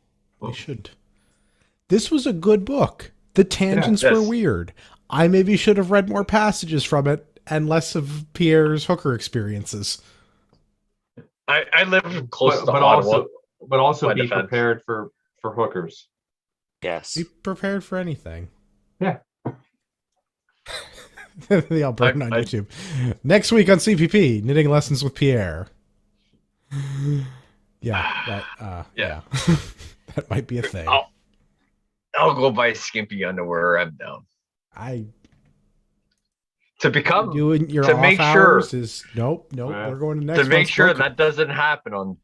We should. This was a good book. The tangents were yes. weird. I maybe should have read more passages from it and less of Pierre's hooker experiences. I live close to but Ottawa. also by be defense. prepared for hookers. Yes. Be prepared for anything. Yeah. The Albertan on I- YouTube. Next week on CPP, knitting lessons with Pierre. Yeah, Yeah. that might be a thing. I'll go buy skimpy underwear. I'm down. I To become doing your to off make hours sure- is nope. Yeah. We're going to next. to make month's sure book. that doesn't happen on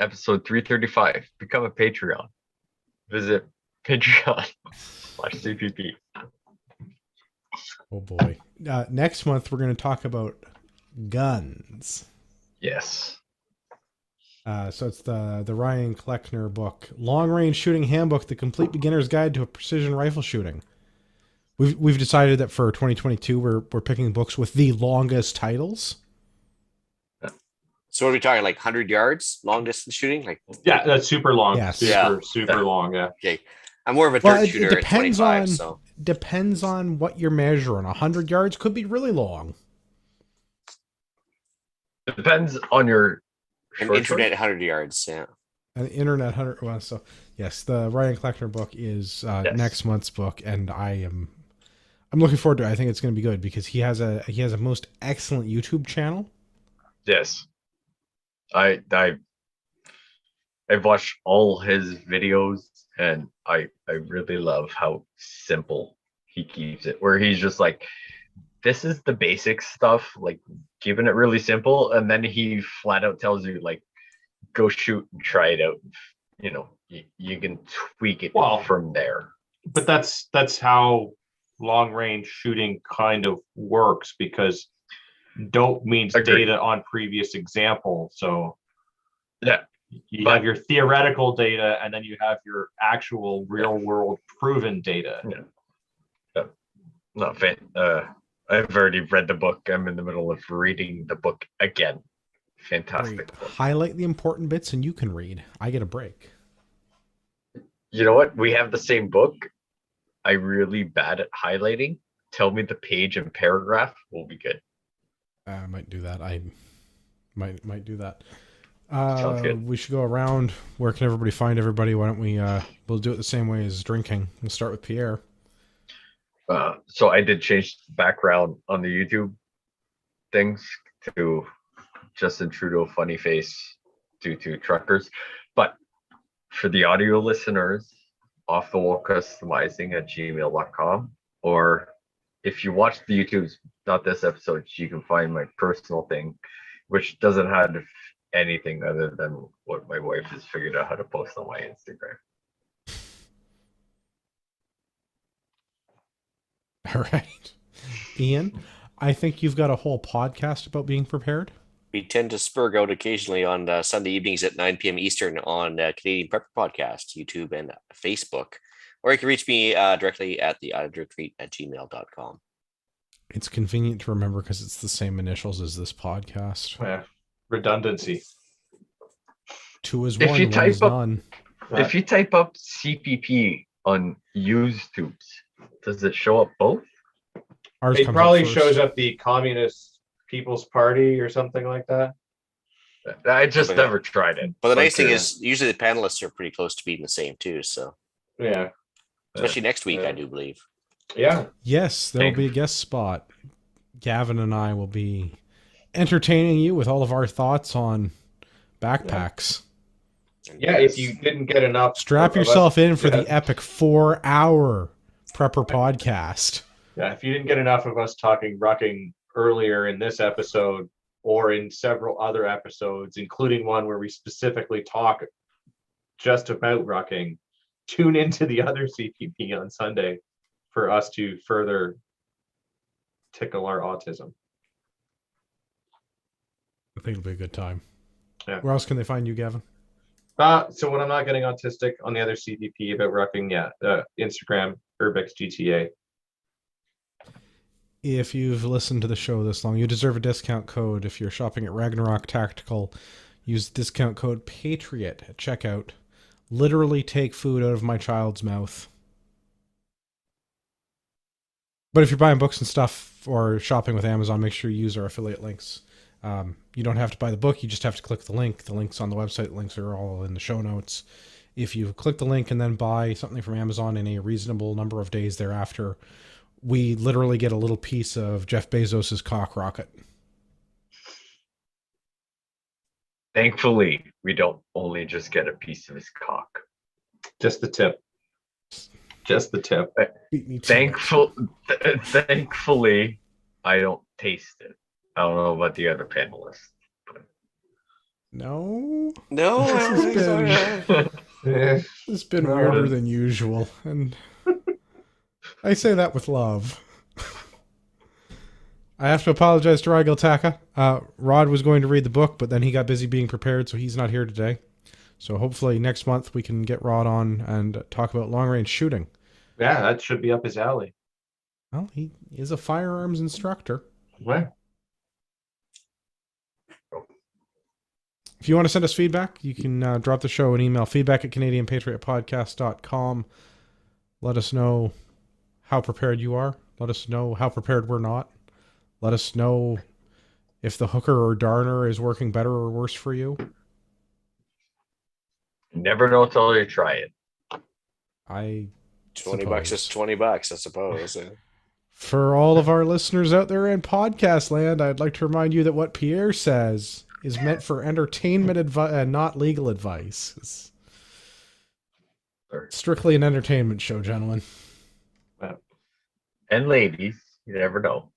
episode 335. Become a Patreon. Visit Patreon/CPP. Oh boy. Next month we're going to talk about guns. Yes. So it's the Ryan Kleckner book, Long Range Shooting Handbook: The Complete Beginner's Guide to Precision Rifle Shooting. We've decided that for 2022 we're picking books with the longest titles. So what are we talking? Like 100 yards, long distance shooting? Like, Yeah, that's super long. Yes. Super long. Yeah. okay. I'm more of a Well, dirt it shooter at depends 25. on- So Depends on what you're measuring. 100 yards could be really long. Depends on your an short internet choice. 100 yards. Yeah. An internet 100. Well, so yes, the Ryan Kleckner book is next month's book, and I'm looking forward to it. I think it's going to be good because he has a most excellent YouTube channel. Yes. I've watched all his videos and I really love how simple he keeps it, where he's just like, this is the basic stuff, like keeping it really simple, and then he flat out tells you like, go shoot and try it out. You know, you can tweak it Well, from there. But that's how long range shooting kind of works, because dope means Agreed. data on previous example. So Yeah. you But- have your theoretical data, and then you have your actual real world proven data. Not fan. I've already read the book. I'm in the middle of reading the book again. Fantastic Great. book. Highlight the important bits, and you can read. I get a break. You know what? We have the same book. I'm really bad at highlighting. Tell me the page and paragraph. Will be good. I might do that. I might do that. Sounds good. We should go around. Where can everybody find everybody? Why don't we? We'll do it the same way as drinking. We'll start with Pierre. So I did change the background on the YouTube things to Justin Trudeau funny face due to truckers. But for the audio listeners, off the wall customizing at gmail.com, or if you watch the YouTube's, not this episode, you can find my personal thing, which doesn't have anything other than what my wife has figured out how to post on my Instagram. All right, Ian. I think you've got a whole podcast about being prepared. We tend to spurg out occasionally on Sunday evenings at 9 p.m. Eastern on Canadian Prepper Podcast, YouTube, and Facebook. Or you can reach me directly at the retreat@gmail.com. It's convenient to remember because it's the same initials as this podcast. Yeah. Redundancy. 2 is If 1, you 1 type is up- none. If you type up CPP on YouTube, does it show up both? Ours It comes probably up first. shows up the Communist People's Party or something like that. I just But- never tried it. But the nice thing uh, is, usually the panelists are pretty close to being the same too. So, Yeah. especially next week, Yeah. I do believe. Yeah. Yes, there will Thank be a guest spot. Gavin and I will be entertaining you with all of our thoughts on backpacks. Yeah. If you didn't get enough, Strap of us- yourself in for yeah. the epic 4-hour prepper podcast. Yeah, if you didn't get enough of us talking rucking earlier in this episode or in several other episodes, including one where we specifically talk just about rucking, tune into the other CPP on Sunday for us to further tickle our autism. I think it'll be a good time. Yeah. Where else can they find you, Gavin? So when I'm not getting autistic on the other CPP about rucking, Instagram, UrbexGTA. If you've listened to the show this long, you deserve a discount code. If you're shopping at Ragnarok Tactical, use discount code Patriot at checkout. Literally take food out of my child's mouth. But if you're buying books and stuff or shopping with Amazon, make sure you use our affiliate links. You don't have to buy the book. You just have to click the link. The link's on the website. The links are all in the show notes. If you click the link and then buy something from Amazon in a reasonable number of days thereafter, we literally get a little piece of Jeff Bezos's cock rocket. Thankfully, we don't only just get a piece of his cock. Just the tip. Just the tip. Beat me to it. Thankfully, I don't taste it. I don't know about the other panelists. No, No, I don't think so, yeah. it's been No. weirder than usual, and I say that with love. I have to apologize to Rigel Taka. Rod was going to read the book, but then he got busy being prepared, so he's not here today. So hopefully next month we can get Rod on and talk about long-range shooting. Yeah, that should be up his alley. Well, he is a firearms instructor. Well, If you want to send us feedback, you can drop the show an email, feedback at CanadianPatriotPodcast.com. Let us know how prepared you are. Let us know how prepared we're not. Let us know if the hooker or darner is working better or worse for you. Never know until you try it. I $20 is $20, I suppose. For all of our listeners out there in podcast land, I'd like to remind you that what Pierre says is meant for entertainment advice and not legal advice. It's strictly an entertainment show, gentlemen. And ladies, you never know.